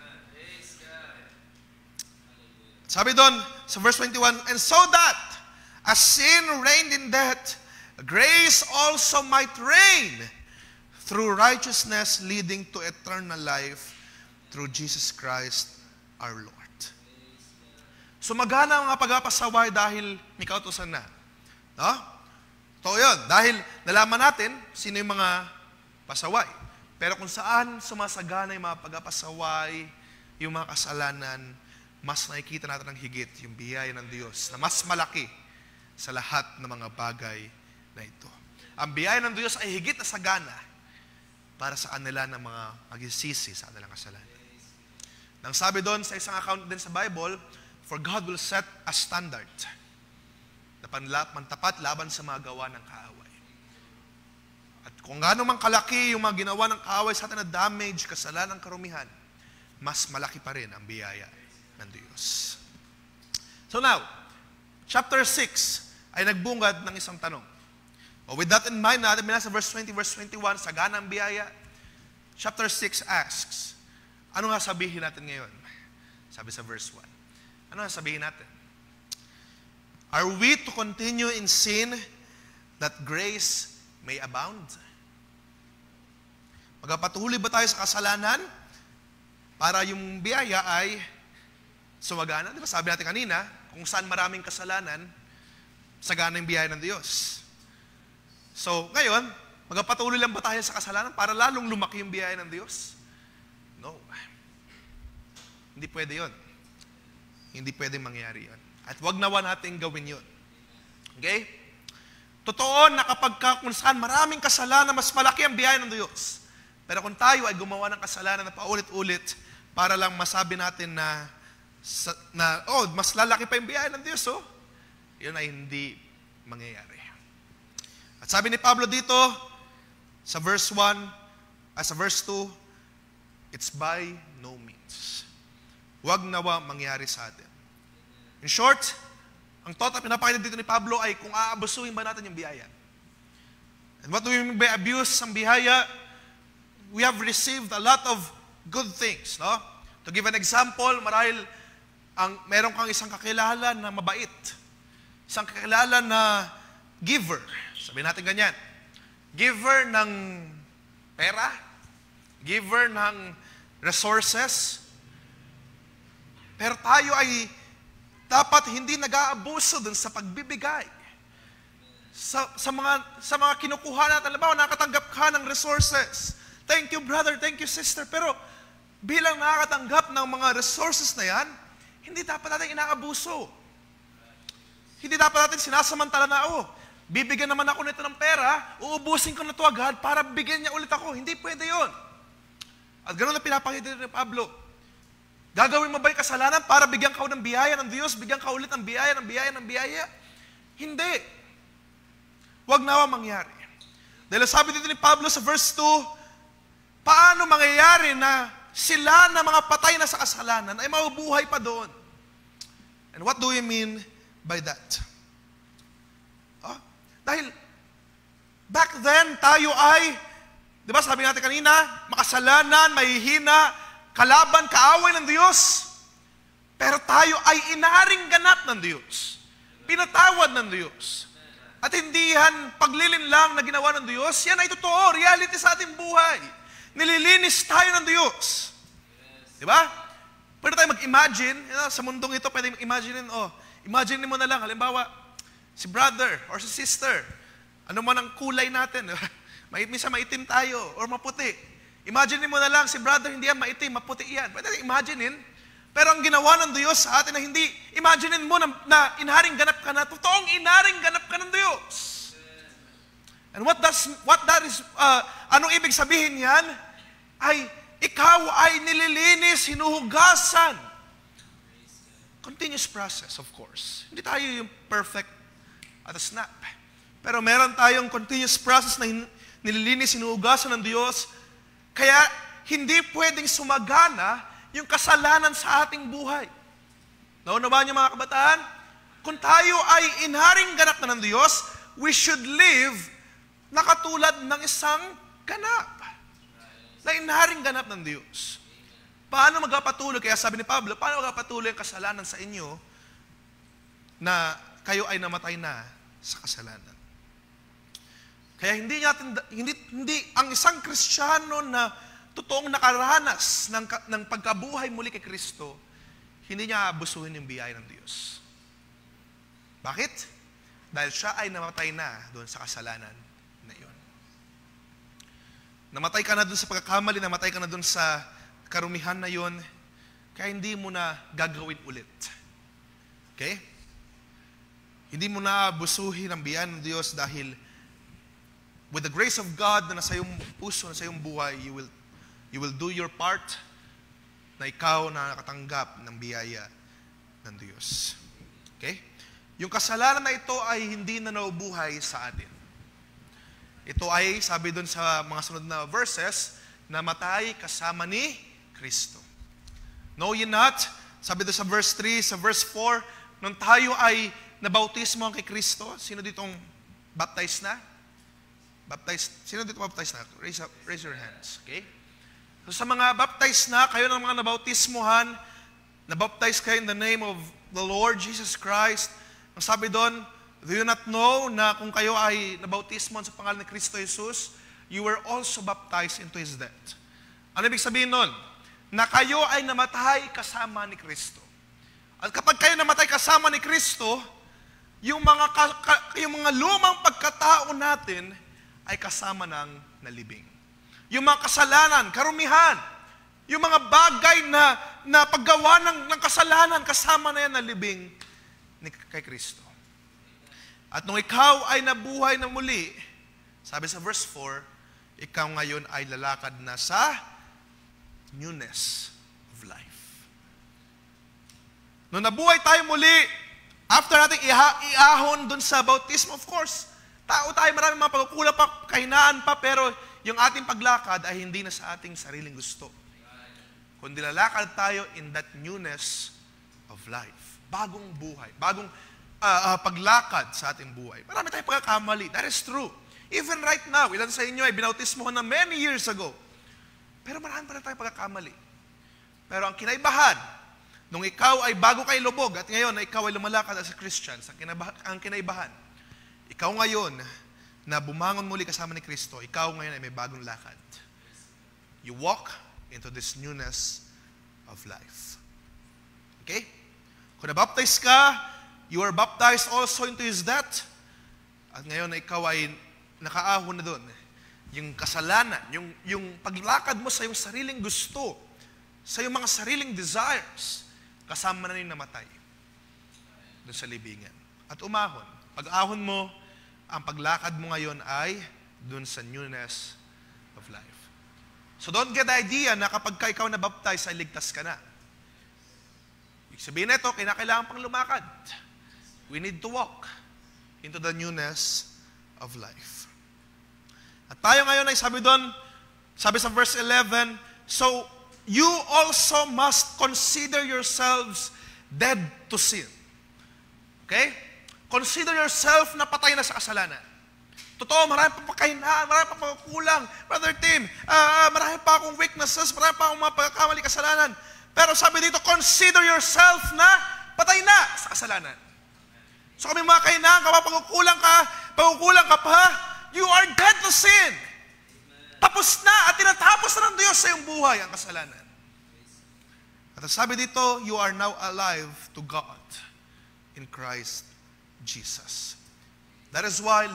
C: Sabi doon sa verse 21, and so that as sin reigned in death, grace also might reign through righteousness leading to eternal life through Jesus Christ our Lord. So magana ang mga pagpapasaway dahil may kautusan na. No? So yun, dahil nalaman natin sino yung mga pasaway. Pero kung saan sumasagana yung mga pagpapasaway, yung mga kasalanan, mas nakikita natin ng higit yung biyaya ng Diyos na mas malaki sa lahat ng mga bagay na ito. Ang biyaya ng Diyos ay higit na sagana para sa kanila ng mga magsisisi sa kanilang kasalanan. Nang sabi doon sa isang account din sa Bible, for God will set a standard na pantapat laban sa mga gawa ng kaaway. At kung gaano man kalaki yung mga ginawa ng kaaway sa atin na damage, kasalanan, karumihan, mas malaki pa rin ang biyaya ng Diyos. So now, chapter 6 ay nagbungad ng isang tanong. With that in mind, natin sa verse 20, verse 21, sagana ang biyaya. Chapter 6 asks, ano nga sabihin natin ngayon? Sabi sa verse 1. Ano nga sabihin natin? Are we to continue in sin that grace may abound? Magpapatuloy ba tayo sa kasalanan para yung biyaya ay sumagana? Di ba sabi natin kanina, kung saan maraming kasalanan, sagana yung biyaya ng Diyos. So, ngayon, magpapatuloy lang ba tayo sa kasalanan para lalong lumaki yung biyaya ng Diyos? No. Hindi pwede yun. Hindi pwede mangyari yun. At wag nawa natin gawin yun. Okay? Totoo na kapag kung saan maraming kasalanan, mas malaki ang biyaya ng Diyos. Pero kung tayo ay gumawa ng kasalanan na paulit-ulit para lang masabi natin na mas lalaki pa yung biyaya ng Diyos, yun ay hindi mangyayari. At sabi ni Pablo dito, sa verse 1, sa verse 2, it's by no means. Huwag nawa mangyari sa atin. In short, ang thought na pinapakita dito ni Pablo ay kung aabusuhin ba natin yung biyaya. And what do we mean by abuse ang biyaya? We have received a lot of good things. No? To give an example, marahil meron kang isang kakilala na mabait. Isang kakilala na giver. Sabihin natin ganyan. Giver ng pera. Giver ng resources. Pero tayo ay dapat hindi nag-aabuso dun sa pagbibigay. Sa mga kinukuha natin, halimbawa, nakatanggap ka ng resources. Thank you, brother. Thank you, sister. Pero bilang nakakatanggap ng mga resources na yan, hindi dapat natin inaabuso. Hindi dapat natin sinasamantala na, bibigyan naman ako nito ng pera, uubusin ko na ito agad para bigyan niya ulit ako. Hindi pwede yon. At ganoon na pinapakita ni Pablo. Gagawin mo ba yung kasalanan para bigyan ka ng biyaya ng Diyos? Bigyan ka ulit ng biyaya, ng biyaya, ng biyaya? Hindi. Huwag nawa mangyari. Dahil sabi dito ni Pablo sa verse 2, paano mangyayari na sila na mga patay na sa kasalanan ay mabubuhay pa doon? And what do we mean by that? Dahil back then, tayo ay, di ba sabi natin kanina, makasalanan, mahihina, kalaban, kaaway ng Diyos. Pero tayo ay inaring ganap ng Diyos. Pinatawad ng Diyos. At hindi yan paglilin lang na ginawa ng Diyos, yan ay totoo, reality sa ating buhay. Nililinis tayo ng Diyos. Di ba? Pwede tayo mag-imagine, sa mundong ito, pwede mag-imagine, imagine mo na lang, halimbawa, si brother or si sister, ano man ang kulay natin, minsan maitim tayo or maputi. Imagine mo na lang, si brother hindi yan maitim, maputi yan. Pwede natin imaginein. Pero ang ginawa ng Diyos sa atin na hindi, imaginein mo na inaring ganap ka na, totoong inaring ganap ka ng Diyos. And anong ibig sabihin yan? Ay, ikaw ay nililinis, hinuhugasan. Continuous process, of course. Hindi tayo yung perfect at a snap. Pero meron tayong continuous process na nililinis, hinuhugasan ng Diyos. Kaya hindi pwedeng sumagana yung kasalanan sa ating buhay. Naunawaan niyo mga kabataan? Kung tayo ay inharing ganap na ng Diyos, we should live na katulad ng isang ganap. Na inharing ganap ng Diyos. Paano magpapatuloy? Kaya sabi ni Pablo, paano magpapatuloy ang kasalanan sa inyo na kayo ay namatay na sa kasalanan? Kaya hindi ang isang Kristiyano na totoong nakaranas ng pagkabuhay muli kay Kristo, hindi niya abusuhin yung biyaya ng Diyos. Bakit? Dahil siya ay namatay na doon sa kasalanan na iyon. Namatay ka na doon sa pagkakamali, namatay ka na doon sa karumihan na iyon, kaya hindi mo na gagawin ulit. Okay? Hindi mo na abusuhin ang biyaya ng Diyos dahil with the grace of God na nasa iyong puso, nasa iyong buhay, you will do your part na ikaw na nakatanggap ng biyaya ng Diyos. Okay? Yung kasalanan na ito ay hindi na naubuhay sa atin. Ito ay, sabi doon sa mga sunod na verses, namatay kasama ni Kristo. Know ye not, sabi doon sa verse 3, sa verse 4, nung tayo ay nabautismo kay Kristo, sino ditong baptized na? Sino dito baptized na? Raise your hands. Okay? So sa mga baptized na, kayo ng mga nabautismohan, nabaptize kayo in the name of the Lord Jesus Christ. Ang sabi doon, do you not know na kung kayo ay nabautismohan sa pangalan ni Kristo Jesus, you were also baptized into His death. Ano ibig sabihin nun? Na kayo ay namatay kasama ni Kristo. At kapag kayo namatay kasama ni Kristo, yung mga lumang pagkatao natin ay kasama ng nalibing. Yung mga kasalanan, karumihan, yung mga bagay na paggawa ng kasalanan, kasama na yan nalibing kay Kristo. At nung ikaw ay nabuhay na muli, sabi sa verse 4, ikaw ngayon ay lalakad na sa newness of life. Nung nabuhay tayo muli, after natin iahon dun sa bautismo, of course, tao tayo, maraming mga pagkukulang pa, kahinaan pa, pero yung ating paglakad ay hindi na sa ating sariling gusto. Kundi lalakad tayo in that newness of life. Bagong buhay, bagong paglakad sa ating buhay. Marami tayong pagkakamali. That is true. Even right now, ilan sa inyo ay binautismohan na many years ago. Pero marami pa rin tayong pagkakamali. Pero ang kinaibahan, nung ikaw ay bago kay lubog at ngayon na ikaw ay lumalakad as a Christian, ang kinaibahan, ikaw ngayon na bumangon muli kasama ni Kristo, ikaw ngayon ay may bagong lakad. You walk into this newness of life. Okay? Kung nabaptize ka, you are baptized also into His death. At ngayon na ikaw ay nakaahon na doon. Yung kasalanan, yung paglakad mo sa iyong sariling gusto, sa iyong mga sariling desires, kasama na yung namatay doon sa libingan. At umahon. Pag-ahon mo, ang paglakad mo ngayon ay doon sa newness of life. So don't get the idea na kapag ka ikaw nabaptize ay ligtas ka na. Ibig sabihin nito, kinakailangan pang lumakad. We need to walk into the newness of life. At tayo ngayon ay sabi doon, sabi sa verse 11, so you also must consider yourselves dead to sin. Okay? Consider yourself na patay na sa kasalanan. Totoo, marami pa pagkahinaan, marami pa pagkukulang. Brother Tim, marami pa akong weaknesses, marami pa akong mga pagkakamali kasalanan. Pero sabi dito, consider yourself na patay na sa kasalanan. So kami mga kahinaan, kapag pagkukulang ka pa, you are dead to sin. Tapos na at tinatapos na ng Diyos sa iyong buhay ang kasalanan. At sabi dito, you are now alive to God in Christ Jesus. That is why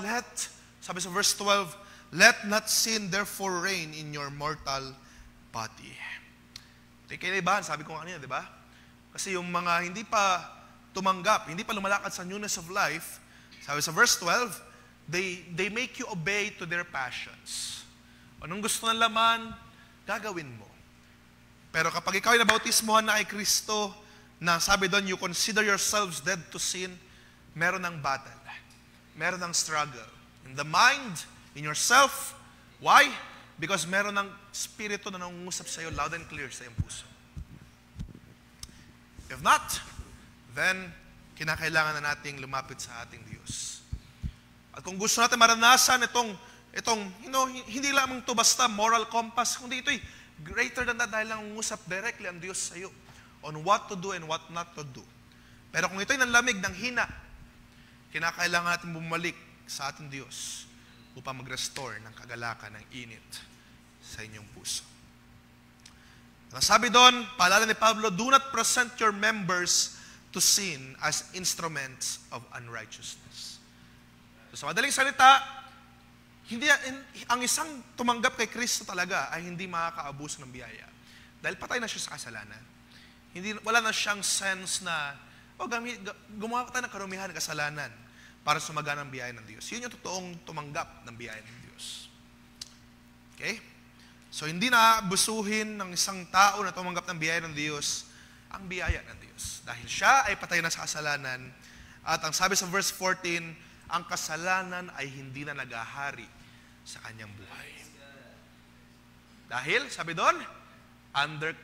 C: sabi sa verse 12, let not sin therefore reign in your mortal body. Ito kinaibahan, sabi ko kanina, di ba? Kasi yung mga hindi pa tumanggap, hindi pa lumalakad sa newness of life, sabi sa verse 12, they make you obey to their passions. Anong gusto ng laman, gagawin mo. Pero kapag ikaw ay nabautismohan na kay Kristo, na sabi doon, you consider yourselves dead to sin, meron ng battle. Meron ng struggle. In the mind, in yourself. Why? Because meron ng spirito na nangungusap sa iyo loud and clear sa iyong puso. If not, then kinakailangan na nating lumapit sa ating Diyos. At kung gusto natin maranasan itong hindi lamang ito basta moral compass, kundi ito'y greater than that dahil lang ungusap directly ang Diyos sa iyo on what to do and what not to do. Pero kung ito'y nanlamig ng hina, kinakailangan natin bumalik sa ating Diyos upang mag-restore ng kagalakan, ng init sa inyong puso. Ang sabi doon, paalala ni Pablo, do not present your members to sin as instruments of unrighteousness. So, sa madaling salita, ang isang tumanggap kay Kristo talaga ay hindi makakaabuso ng biyaya. Dahil patay na siya sa kasalanan. Wala na siyang sense na, gumawa tayo ng karumihan ng kasalanan para sumagana ng biyaya ng Diyos. Yun yung totoong tumanggap ng biyaya ng Diyos. Okay? So, hindi na abusuhin ng isang tao na tumanggap ng biyaya ng Diyos ang biyaya ng Diyos. Dahil siya ay patay na sa kasalanan at ang sabi sa verse 14, ang kasalanan ay hindi na nagahari sa kanyang buhay. Dahil, sabi doon,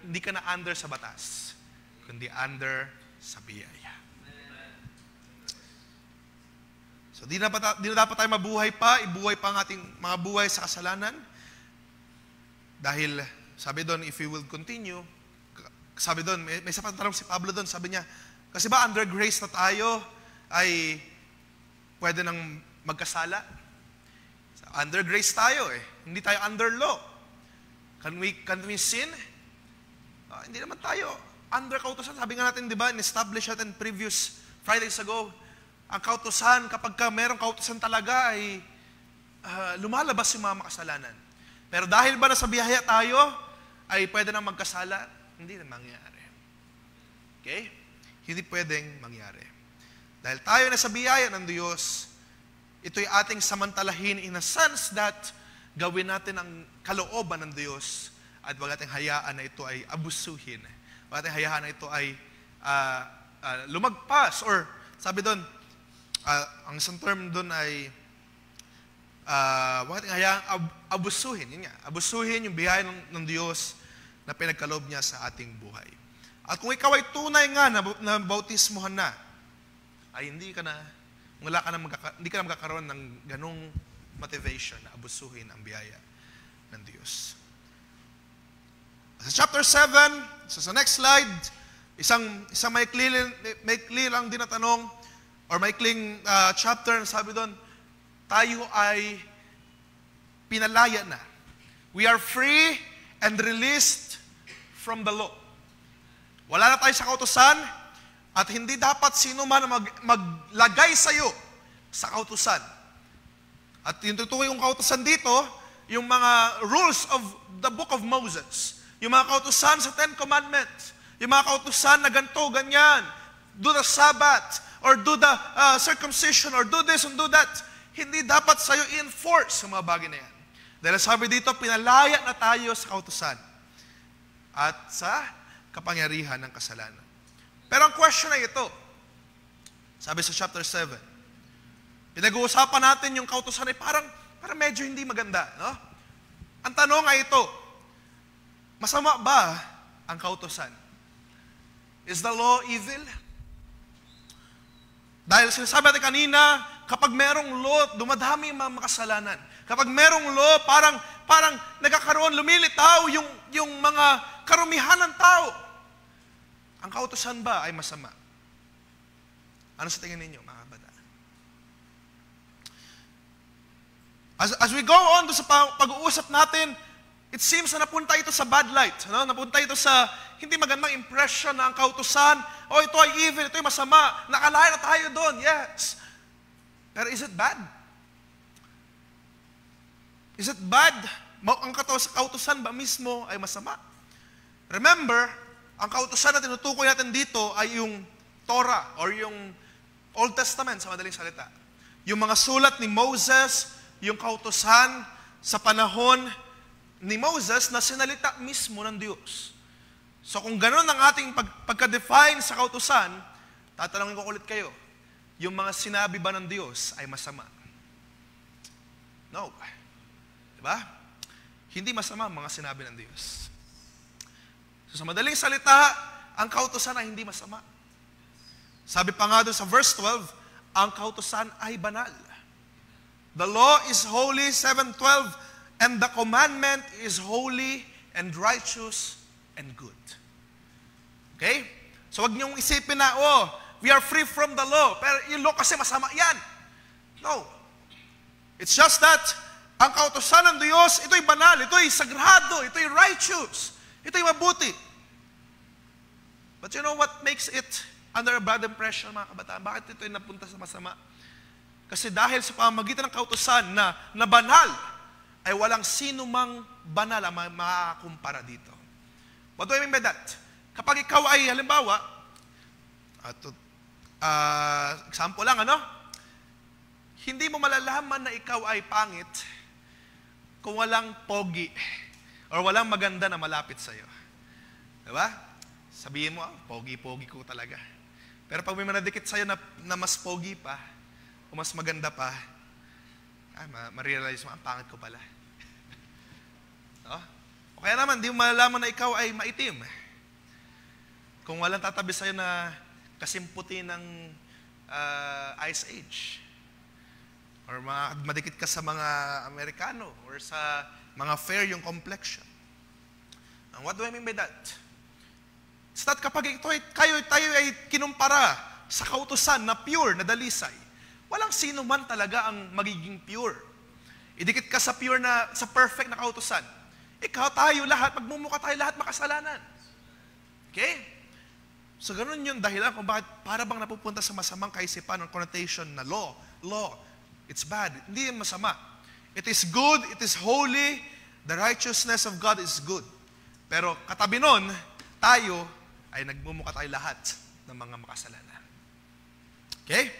C: hindi ka na under sa batas, kundi under sa biyaya. So, di na dapat tayo mabuhay pa, ibuhay pa ang ating mga buhay sa kasalanan. Dahil, sabi doon, if we will continue, sabi doon, may isa pang tanong si Pablo doon, sabi niya, kasi ba under grace na tayo ay pwede nang magkasala? Under grace tayo hindi tayo under law. Can we sin? Hindi naman tayo under kautusan. Sabi nga natin, di ba, in-establish natin previous Fridays ago, ang kautusan, kapag merong kautusan talaga ay lumalabas yung mga makasalanan. Pero dahil ba nasa biyaya tayo, ay pwede nang magkasala? Hindi na mangyari. Okay? Hindi pwedeng mangyari. Dahil tayo nasa biyaya ng Diyos, ito'y ating samantalahin in a sense that gawin natin ang kalooban ng Diyos at wag nating hayaan na ito ay abusuhin. Wag nating hayaan na ito ay lumagpas or sabi doon, ang isang term doon ay wag nating hayaan abusuhin. Yun nga, abusuhin yung biyaya ng Diyos na pinagkaloob niya sa ating buhay. At kung ikaw ay tunay nga na bautismohan na, ay hindi ka na magkakaroon ng ganong motivation na abusuhin ang biyaya ng Diyos. Sa chapter 7, sa next slide, isang maikli lang din na tanong or maikling chapter na sabi doon, tayo ay pinalaya na. We are free and released from the law. Wala na tayo sa kautusan, At hindi dapat sino man maglagay sa iyo sa kautusan. At yung tutukoy yung kautusan dito, yung mga rules of the book of Moses. Yung mga kautusan sa Ten Commandments. Yung mga kautusan na ganito, ganyan. Do the Sabbath, or do the circumcision, or do this and do that. Hindi dapat sa iyo i-enforce yung mga bagay na yan. Dahil sabi dito, pinalaya na tayo sa kautusan at sa kapangyarihan ng kasalanan. Pero ang question ay ito. Sabi sa chapter 7, pinag-uusapan natin yung kautusan ay parang medyo hindi maganda. No? Ang tanong ay ito, masama ba ang kautusan? Is the law evil? Dahil sinasabi natin kanina, kapag merong law, dumadami yung mga makasalanan. Kapag merong law, parang nagkakaroon, lumilitaw yung mga karumihan ng tao. Ang kautusan ba ay masama? Ano sa tingin ninyo, mga kabataan? As we go on sa pag-uusap natin, it seems na napunta ito sa bad light. No? Napunta ito sa hindi magandang impression na ang kautusan, ito ay evil, ito ay masama. Nakalaya na tayo doon, yes. Pero is it bad? Is it bad? Ang kautusan ba mismo ay masama? Remember, ang kautusan na tinutukoy natin dito ay yung Torah or yung Old Testament sa madaling salita. Yung mga sulat ni Moses, yung kautusan sa panahon ni Moses na sinalita mismo ng Diyos. So kung gano'n ang ating pagka-define sa kautusan, tatanungin ko ulit kayo, yung mga sinabi ba ng Diyos ay masama? No. Diba? Hindi masama ang mga sinabi ng Diyos. So sa madaling salita, ang kautusan ay hindi masama. Sabi pa nga doon sa verse 12, ang kautusan ay banal. The law is holy, 7:12, and the commandment is holy and righteous and good. Okay? So wag niyong isipin na, we are free from the law. Pero yung law kasi masama yan. No. It's just that, ang kautusan ng Diyos, ito'y banal, ito'y sagrado, ito'y righteous. Ito'y mabuti. But you know what makes it under a bad impression, mga kabataan? Bakit ito'y napunta sa masama? Kasi dahil sa pamamagitan ng kautusan na banal, ay walang sino mang banal ang makakumpara dito. What do I mean by that? Kapag ikaw ay, halimbawa, example lang, hindi mo malalaman na ikaw ay pangit kung walang pogi or walang maganda na malapit sa'yo. Diba? Sabihin mo, pogi-pogi ko talaga. Pero pag may manadikit sa'yo na mas pogi pa, o mas maganda pa, ma-realize mo, ang pangit ko pala. No? O kaya naman, di mo malalaman na ikaw ay maitim. Kung walang tatabi sa'yo na kasimputi ng Ice Age. Or madikit ka sa mga Amerikano or sa mga fair yung complexion. And what do I mean by that? It's that kapag tayo ay kinumpara sa kautusan na pure, na dalisay, walang sino man talaga ang magiging pure. Idikit ka sa pure sa perfect na kautusan. Ikaw, tayo lahat, magmumukha tayo lahat makasalanan. Okay? So ganun yung dahilan kung bakit para bang napupunta sa masamang kaisipan or connotation na law. It's bad. Hindi yung masama. It is good, it is holy, the righteousness of God is good. Pero katabi nun, tayo ay nagmumukha tayo lahat ng mga makasalanan. Okay?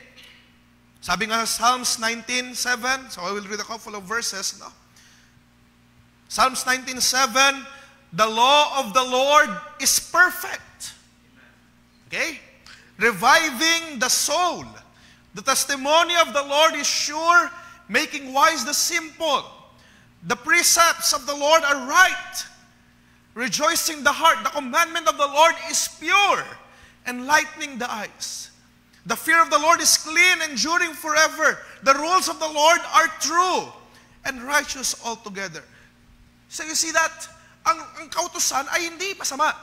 C: Sabi nga sa Psalms 19:7, so I will read a couple of verses. No? Psalms 19:7, the law of the Lord is perfect. Okay? Reviving the soul. The testimony of the Lord is sure, making wise the simple. The precepts of the Lord are right, rejoicing the heart. The commandment of the Lord is pure, enlightening the eyes. The fear of the Lord is clean, enduring forever. The rules of the Lord are true and righteous altogether. So you see that, ang kautusan ay hindi masama.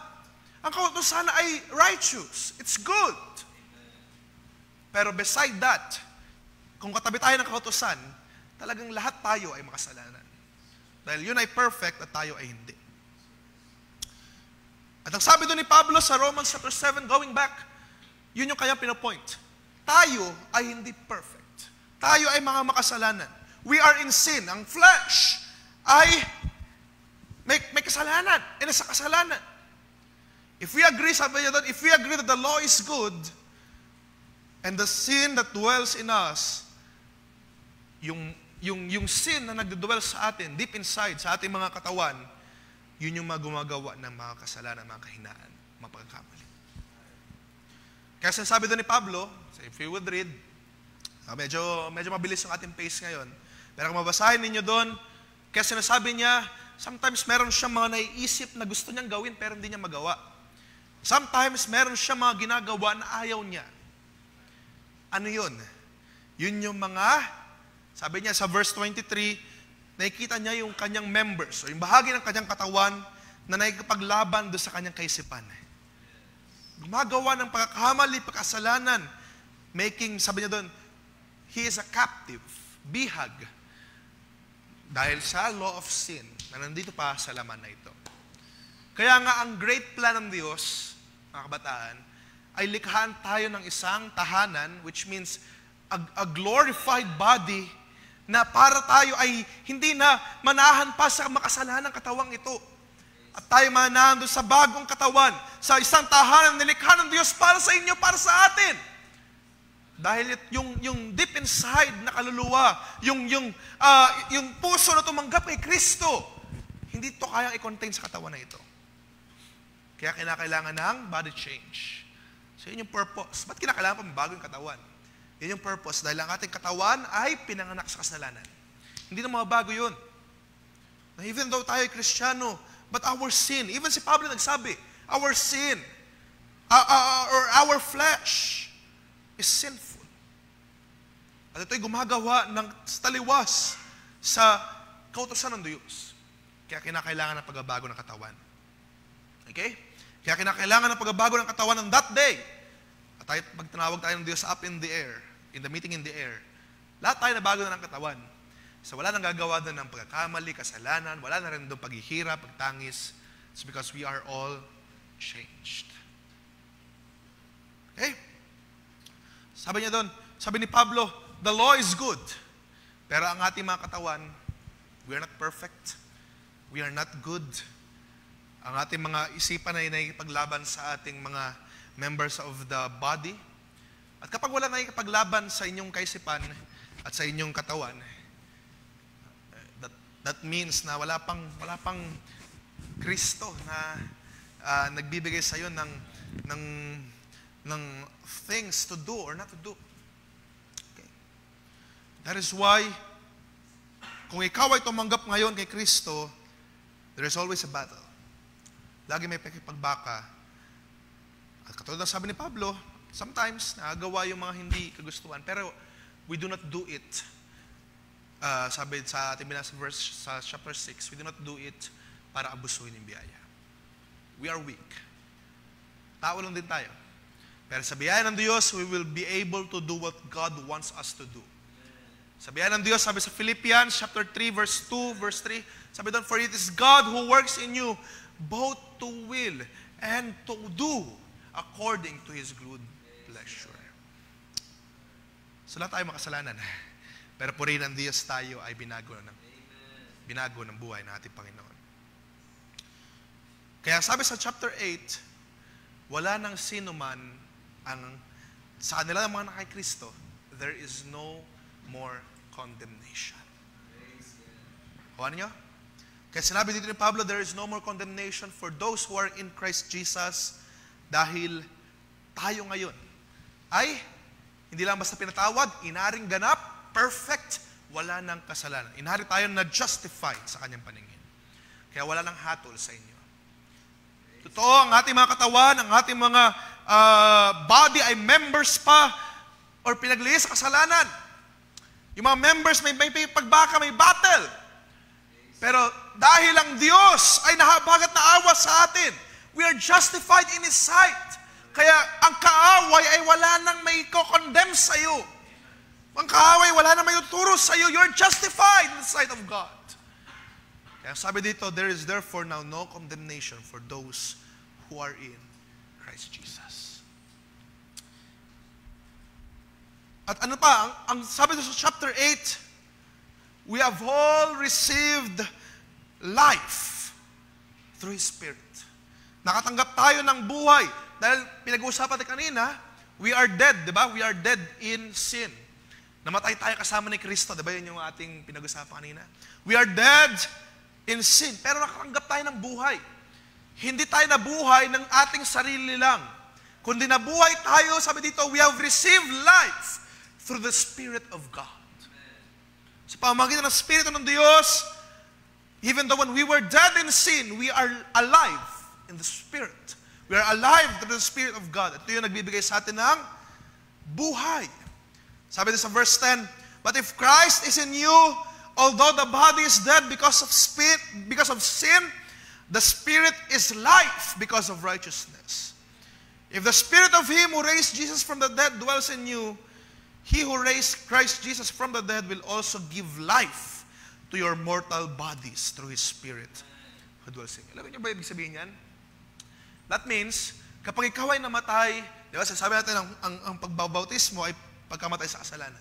C: Ang kautusan ay righteous. It's good. Pero beside that, kung katabi tayo ng kautusan, talagang lahat tayo ay makasalanan. Dahil yun ay perfect at tayo ay hindi. At ang sabi doon ni Pablo sa Romans chapter 7, going back,
D: Yun yung kanyang pinopoint. Tayo ay hindi perfect. Tayo ay mga makasalanan. We are in sin. Ang flesh ay may kasalanan. E nasa kasalanan. If we agree, sabi niya doon, if we agree that the law is good, and the sin that dwells in us, yung sin na nagdudwell sa atin, deep inside, sa ating mga katawan, yun yung gumagawa ng mga kasalanan, mga kahinaan, mga pagkakamali. Kaya sinasabi doon ni Pablo, if you would read, medyo mabilis yung ating pace ngayon, pero kung mabasahin ninyo doon, kaya sinasabi niya, sometimes meron siyang mga naiisip na gusto niyang gawin pero hindi niya magawa. Sometimes meron siyang mga ginagawa na ayaw niya. Ano yun? Yun yung mga, sabi niya sa verse 23, nakikita niya yung kanyang members, o yung bahagi ng kanyang katawan na nakikipaglaban doon sa kanyang kaisipan. Gumagawa ng pagkakamali, pagkasalanan, sabi niya doon, he is a captive, bihag, dahil sa law of sin, na nandito pa sa laman na ito. Kaya nga ang great plan ng Diyos, mga kabataan, ay likhaan tayo ng isang tahanan, which means a glorified body, na para tayo ay hindi na manahan pa sa makasalanan ng katawang ito. At tayo manahan doon sa bagong katawan, sa isang tahanan na nilikha ng Diyos para sa inyo, para sa atin. Dahil yung deep inside na kaluluwa, yung puso na tumanggap kay Kristo, hindi ito kayang i-contain sa katawan na ito. Kaya kinakailangan ng body change. So yun yung purpose. Ba't kinakailangan pa bagong katawan? Yun yung purpose. Dahil ang ating katawan ay pinanganak sa kasalanan. Hindi na mababago yun. Na even though tayo ay Kristiyano, but our sin, even si Pablo nagsabi, our sin, or our flesh, is sinful. At ito'y gumagawa ng taliwas sa kautusan ng Diyos. Kaya kinakailangan ng pagbabago ng katawan. Okay? Kaya kinakailangan ng pagbabago ng katawan ng that day. At tayo, magtanawag tayo ng Diyos up in the air, in the meeting in the air. Lahat tayo nabago na ng katawan. So wala nang gagawa doon ng pagkakamali, kasalanan, wala na rin doon paghihirap, pagtangis. It's because we are all changed. Okay? Sabi niya doon, sabi ni Pablo, the law is good. Pero ang ating mga katawan, we are not perfect. We are not good. Ang ating mga isipan ay nakikipaglaban sa ating mga members of the body. At kapag wala nakikipaglaban sa inyong kaisipan at sa inyong katawan, that means na wala pang Kristo na nagbibigay sa iyo ng things to do or not to do. Okay. That is why, kung ikaw ay tumanggap ngayon kay Kristo, there is always a battle. Lagi may pakipagbaka. At katulad ng sabi ni Pablo, sometimes nagagawa yung mga hindi kagustuhan, pero we do not do it. Sabi sa ating binasa verse sa chapter 6, we do not do it para abusuhin yung biyaya. We are weak. Tao lang din tayo. Pero sa biyaya ng Diyos, we will be able to do what God wants us to do. Sa biyaya ng Diyos, sabi sa Philippians chapter 3, verse 2, verse 3, sabi doon, for it is God who works in you both to will and to do according to His good pleasure. So lahat tayo makasalanan. Pero purihin ng Diyos tayo ay binago ng buhay ng ating Panginoon. Kaya sabi sa chapter 8, wala nang sino man sa kanila ng mga nakay Kristo, there is no more condemnation. Kuha niyo? Kaya sinabi dito ni Pablo, there is no more condemnation for those who are in Christ Jesus, dahil tayo ngayon ay hindi lang basta pinatawad, inaring ganap, perfect, wala nang kasalanan. Inari tayo na justified sa kanyang paningin. Kaya wala nang hatol sa inyo. Totoo, ang ating mga katawan, ang ating mga body ay members pa or pinaglihis sa kasalanan. Yung mga members may pagbaka, may battle. Pero dahil ang Diyos ay nahabagat na awa sa atin, we are justified in His sight. Kaya ang kaaway ay wala nang may condemn sa iyo. Ang kaaway wala nang may uturo sa iyo. You're justified in the sight of God. Kaya sabi dito, there is therefore now no condemnation for those who are in Christ Jesus. At ano pa, ang sabi sa chapter 8, we have all received life through His Spirit. Nakatanggap tayo ng buhay. Dahil pinag-uusapan natin kanina, we are dead, di ba? We are dead in sin. Namatay tayo kasama ni Kristo, di ba? Yun yung ating pinag-uusapan kanina. We are dead in sin. Pero nakatanggap tayo ng buhay. Hindi tayo nabuhay ng ating sarili lang. Kundi nabuhay tayo, sabi dito, we have received life through the Spirit of God. Sa pamamagitan ng Espiritu ng Diyos, even though when we were dead in sin, we are alive in the Spirit. We are alive through the Spirit of God. Ito yung nagbibigay sa atin ng buhay. Sabi dito sa verse 10, but if Christ is in you, although the body is dead because of sin, the Spirit is life because of righteousness. If the Spirit of Him who raised Jesus from the dead dwells in you, He who raised Christ Jesus from the dead will also give life to your mortal bodies through His Spirit who dwells in you. Alam niyo ba ibig sabihin yan? That means, kapag ikaw ay namatay, di ba, sasabi natin ang pagbabautismo ay pagkamatay sa kasalanan.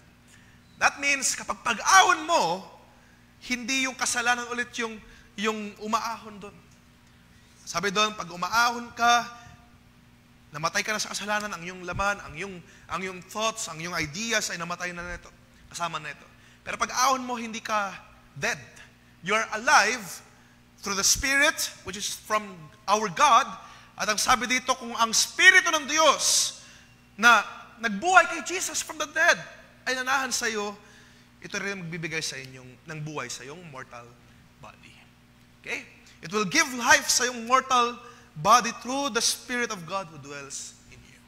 D: That means, kapag pag-ahon mo, hindi yung kasalanan ulit yung umaahon doon. Sabi doon, pag umaahon ka, namatay ka na sa kasalanan, ang iyong laman, ang iyong thoughts, ang iyong ideas ay namatay na nito, kasama na ito. Pero pag ahon mo, hindi ka dead. You are alive through the Spirit, which is from our God. At ang sabi dito, kung ang Spirito ng Diyos na nagbuhay kay Jesus from the dead ay nanahan sa iyo, ito rin magbibigay sa inyong ng buhay sa iyong mortal body. Okay? It will give life sa iyong mortal body through the Spirit of God who dwells in you.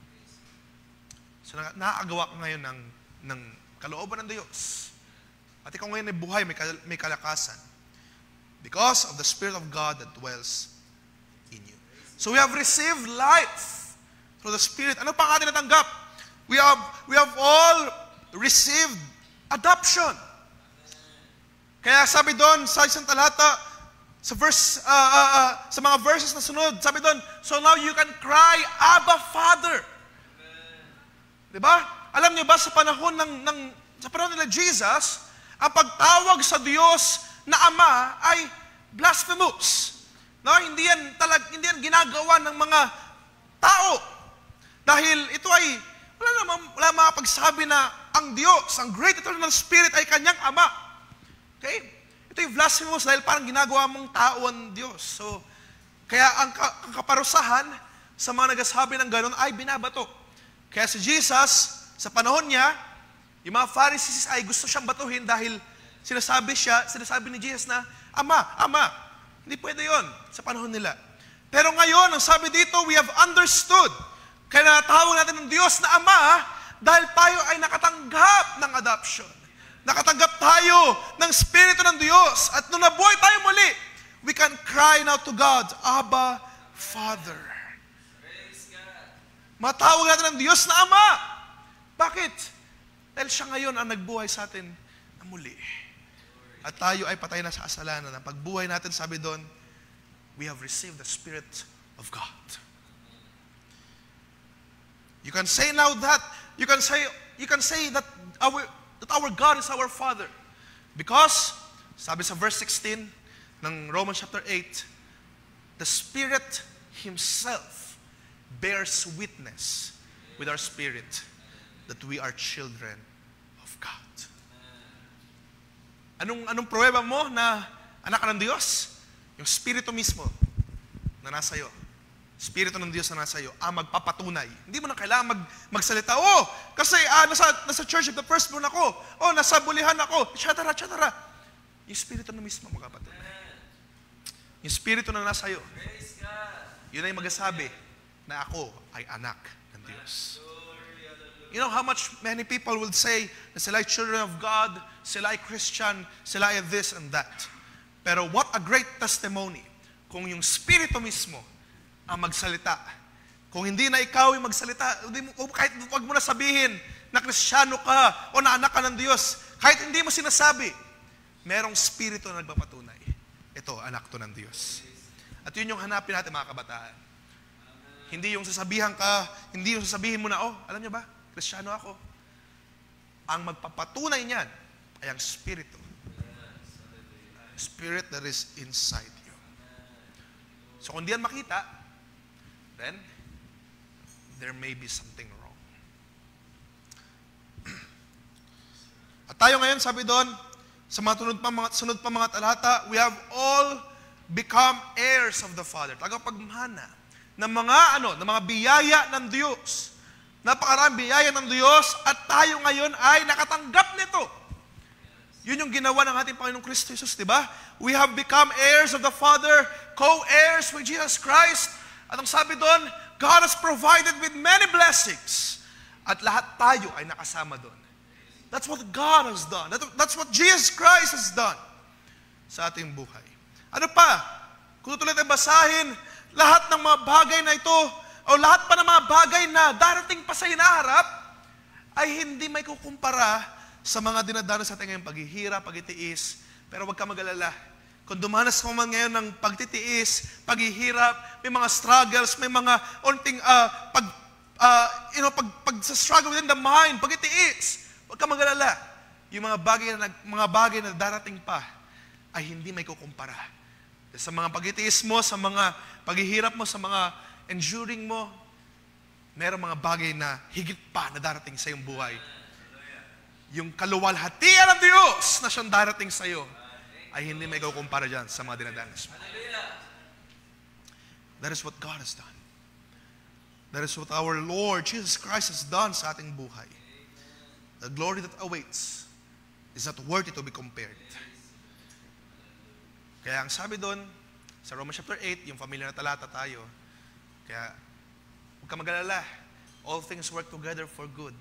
D: So nakakagawa ka ngayon ng kalooban ng Diyos. At ikaw ngayon ay buhay, may kalakasan. Because of the Spirit of God that dwells in you. So we have received life through the Spirit. Ano pa atin natanggap? We have all received adoption. Kaya sabi doon sa isang talata, sa mga verses na sunod, sabi doon, so now you can cry, Abba, Father. Diba? Alam niyo ba sa panahon nila Jesus, ang pagtawag sa Diyos na Ama ay blasphemous. No, hindi yan ginagawa ng mga tao. Dahil ito ay wala makapagsabi na ang Diyos, ang great eternal Spirit ay kanyang Ama. Okay? Ito yung blasphemous dahil parang ginagawa mong tao ang Diyos. So, kaya ang kaparusahan sa mga nagsasabi ng gano'n ay binabato. Kaya si Jesus, sa panahon niya, yung mga Pharisees ay gusto siyang batuhin dahil sinasabi ni Jesus na, Ama. Hindi pwede yon sa panahon nila. Pero ngayon, ang sabi dito, we have understood. Kaya natawag natin ng Diyos na Ama dahil tayo ay nakatanggap ng adoption. Nakatanggap tayo ng Espiritu ng Diyos. At nung nabuhay tayo muli, we can cry now to God, Abba, Father. Matawag natin ng Diyos na Ama. Bakit? Dahil siya ngayon ang nagbuhay sa atin na muli. At tayo ay patay na sa kasalanan. Ang pagbuhay natin, sabi doon, we have received the Spirit of God. You can say now that, you can say that our God is our Father. Because, sabi sa verse 16 ng Romans chapter 8, the Spirit Himself bears witness with our spirit that we are children of God. Anong pruweba mo na anak ka ng Diyos? Yung Espiritu mismo na nasa iyo. Espiritu ng Diyos na nasa iyo ang magpapatunay. Hindi mo na kailangan magsalita. Kasi nasa Church of the Firstborn ako. Nasa bulihan ako. Chatara. Yung Espiritu na mismo magpapatunay. Yung Espiritu na nasa iyo. Yun ay magsasabi na ako ay anak ng Diyos. You know how much many people would say na sila ay children of God, sila ay Christian, sila ay this and that. Pero what a great testimony kung yung Espiritu mismo ang magsalita. Kung hindi na ikaw yung magsalita, kahit wag mo na sabihin na Kristiyano ka o na anak ka ng Diyos, kahit hindi mo sinasabi, merong Espiritu na nagpapatunay. Ito, anak to ng Diyos. At yun yung hanapin natin mga kabataan. Hindi yung sasabihan ka, hindi yung sasabihin mo na, alam niyo ba, Kristiyano ako. Ang magpapatunay niyan ay ang Espiritu. Spirit that is inside you. So kung di yan makita, then there may be something wrong. At tayo ngayon, sabi doon, sa mga sunod pa mga talata, we have all become heirs of the Father. Tagapagmana ng mga biyaya ng Diyos. Napakaraming biyaya ng Diyos at tayo ngayon ay nakatanggap nito. Yun yung ginawa ng ating Panginoong Kristo Jesus, di ba? We have become heirs of the Father, co-heirs with Jesus Christ. At ang sabi doon, God has provided with many blessings. At lahat tayo ay nakasama doon. That's what God has done. That's what Jesus Christ has done sa ating buhay. Ano pa? Kung tuloy tayo basahin, lahat ng mga bagay na ito, o lahat pa ng mga bagay na darating pa sa hinaharap, ay hindi may kukumpara sa mga dinadanas sa ating ngayong paghihirap, pagtitiis. Pero huwag ka mag-alala. Kung dumanas mo man ngayon ng pagtitiis, paghihirap, may mga struggles, may mga onting pag-struggle within the mind, pagtitiis, huwag ka mag-alala. Yung mga bagay na darating pa ay hindi may kukumpara. Sa mga pagtitiis mo, sa mga paghihirap mo, sa mga enduring mo, mayroong mga bagay na higit pa na darating sa iyong buhay. Yung kaluwalhatian ng Diyos na siyang darating sa iyo ay hindi may kukumpara dyan sa mga dinadanas mo. That is what God has done. That is what our Lord Jesus Christ has done sa ating buhay. The glory that awaits is not worthy to be compared. Kaya ang sabi doon, sa Romans chapter 8, yung familiar na talata tayo, kaya huwag ka mag-alala, all things work together for good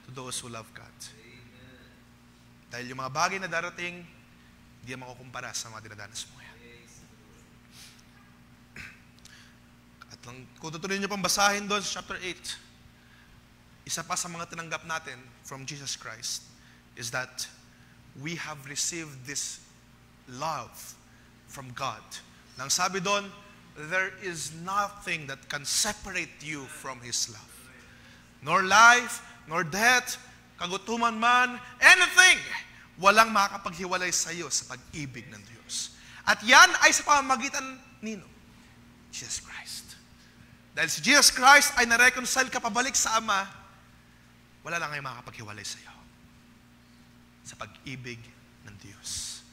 D: to those who love God. Dahil yung mga bagay na darating, hindi yan makukumpara sa mga dinadanas mo yan. At kung tutuloy niyo pang basahin doon sa chapter 8, isa pa sa mga tinanggap natin from Jesus Christ is that we have received this love from God. Nang sabi doon, there is nothing that can separate you from His love. Nor life, nor death, kagutuman man, anything, walang makakapaghiwalay sa iyo sa pag-ibig ng Diyos. At yan ay sa pamamagitan nino? Jesus Christ. Dahil si Jesus Christ ay na-reconcile ka pabalik sa Ama, wala lang ay makakapaghiwalay sa iyo sa pag-ibig ng Diyos.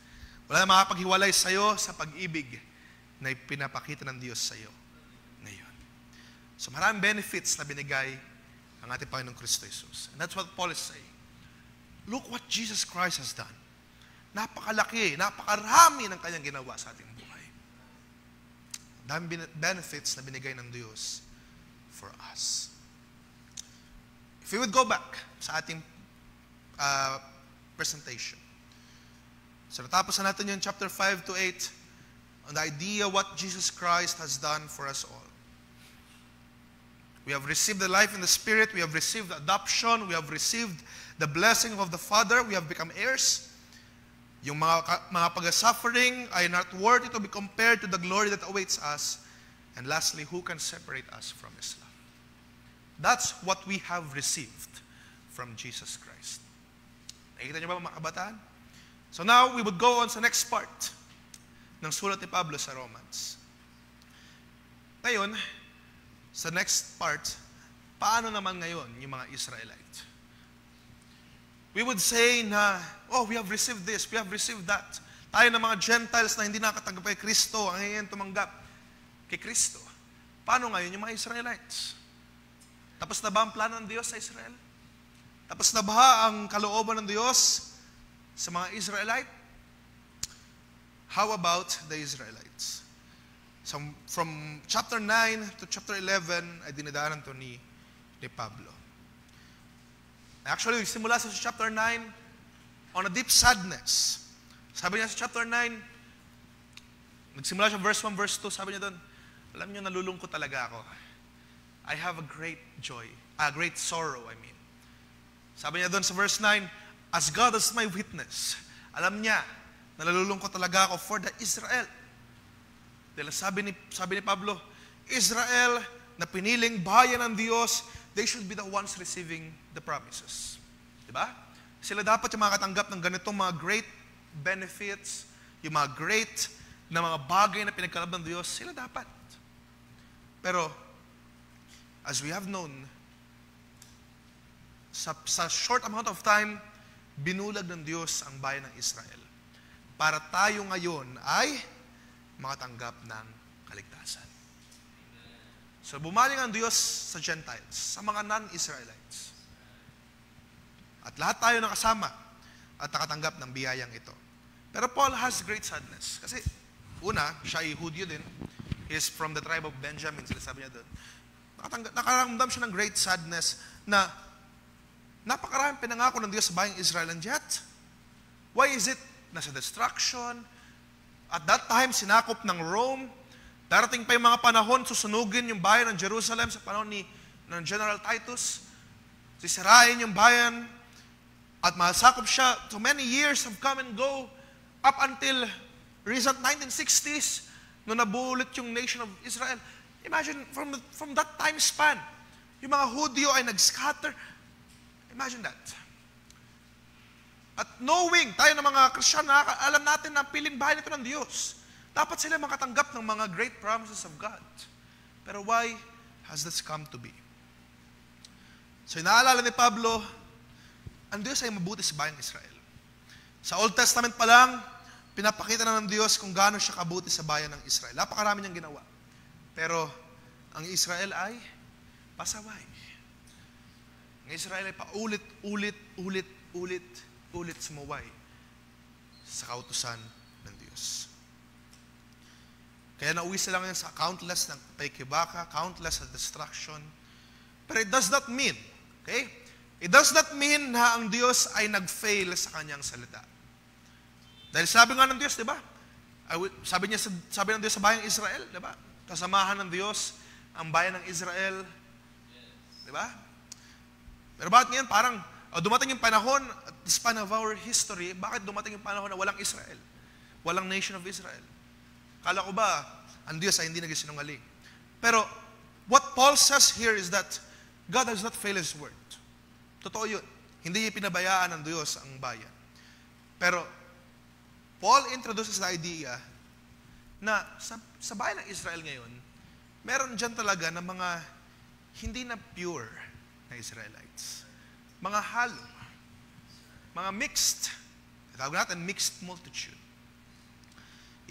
D: Wala na makakapaghiwalay sa iyo sa pag-ibig na pinapakita ng Diyos sa iyo ngayon. So maraming benefits na binigay ang ating Panginoong Kristo Jesus. And that's what Paul is saying. Look what Jesus Christ has done. Napakalaki, napakarami ng kanyang ginawa sa ating buhay. Daming benefits na binigay ng Diyos for us. If we would go back sa ating presentation. So natapos na natin yung chapter 5 to 8 on the idea what Jesus Christ has done for us all. We have received the life in the Spirit. We have received the adoption. We have received the blessing of the Father. We have become heirs. Yung mga pag-suffering ay not worthy to be compared to the glory that awaits us. And lastly, who can separate us from His love? That's what we have received from Jesus Christ. Nakikita niyo ba mga kabataan? So now, we would go on sa next part ng sulat ni Pablo sa Romans. Ngayon, sa next part, paano naman ngayon yung mga Israelite? We would say na, oh, we have received this, we have received that. Tayo na mga Gentiles na hindi nakatanggap kay Kristo, ang ngayon tumanggap kay Kristo. Paano ngayon yung mga Israelites? Tapos na ba ang plano ng Diyos sa Israel? Tapos na ba ang kalooban ng Diyos sa mga Israelite? How about the Israelites? So, from chapter 9 to chapter 11 ay dinadaanan to ni Pablo. Actually, simula sa chapter 9 on a deep sadness. Sabi niya sa chapter 9, nagsimula siya verse 1, verse 2, sabi niya doon, alam niyo, nalulungkot talaga ako. I have a great joy, a great sorrow, I mean. Sabi niya doon sa verse 9, as God is my witness, alam niya, nalulungkot talaga ako for the Israel. Dahil sabi ni Pablo, Israel na piniling bayan ng Diyos, they should be the ones receiving the promises. Diba? Sila dapat yung makatanggap ng ganitong mga great benefits, yung mga great na mga bagay na pinagkalab ng Diyos, sila dapat. Pero, as we have known, sa short amount of time, binulag ng Diyos ang bayan ng Israel para tayo ngayon ay makatanggap ng kaligtasan. So, bumaling ang Diyos sa Gentiles, sa mga non-Israelites. At lahat tayo nakasama at nakatanggap ng biyayang ito. Pero Paul has great sadness. Kasi, una, siya ay Hudyo din. He is from the tribe of Benjamin, sila sabi niya doon. Nakaramdam siya ng great sadness na napakaraming pinangako ng Diyos sa bayang Israel, and yet, why is it nasa destruction? At that time, sinakop ng Rome. Darating pa yung mga panahon, susunugin yung bayan ng Jerusalem sa panahon ng General Titus. Sisirain yung bayan at masakop siya. So many years have come and go up until recent 1960s nung nabuo ulit yung nation of Israel. Imagine, from that time span, yung mga Hudyo ay nag-scatter. Imagine that. At knowing, tayo ng mga Christian, alam natin na piling bahay nito ng Diyos. Dapat sila makatanggap ng mga great promises of God. Pero why has this come to be? So, inaalala ni Pablo, ang Diyos ay mabuti sa bayang Israel. Sa Old Testament pa lang, pinapakita na ng Diyos kung gaano siya kabuti sa bayan ng Israel. Napakarami niyang ginawa. Pero, ang Israel ay pasaway. Ang Israel ay paulit sumuway sa kautusan ng Diyos. Kaya nauwi sila ngayon sa countless ng paikibaka, countless na destruction. Pero it does not mean, okay? It does not mean na ang Diyos ay nag-fail sa kanyang salita. Dahil sabi nga ng Diyos, di ba? Sabi ng Diyos sa bayang Israel, di ba? Kasamahan ng Diyos ang bayan ng Israel. Di ba? Pero bakit ngayon parang dumating yung panahon, at the span of our history, bakit dumating yung panahon na walang Israel? Walang nation of Israel? Kala ko ba, ang Diyos ay hindi nagsinungaling? Pero, what Paul says here is that God has not failed His word. Totoo yun. Hindi pinabayaan ng Diyos ang bayan. Pero, Paul introduces the idea na sa bayan ng Israel ngayon, meron dyan talaga na mga hindi na pure na Israelites. Mga halo. Mga mixed. Tawag natin, mixed multitude.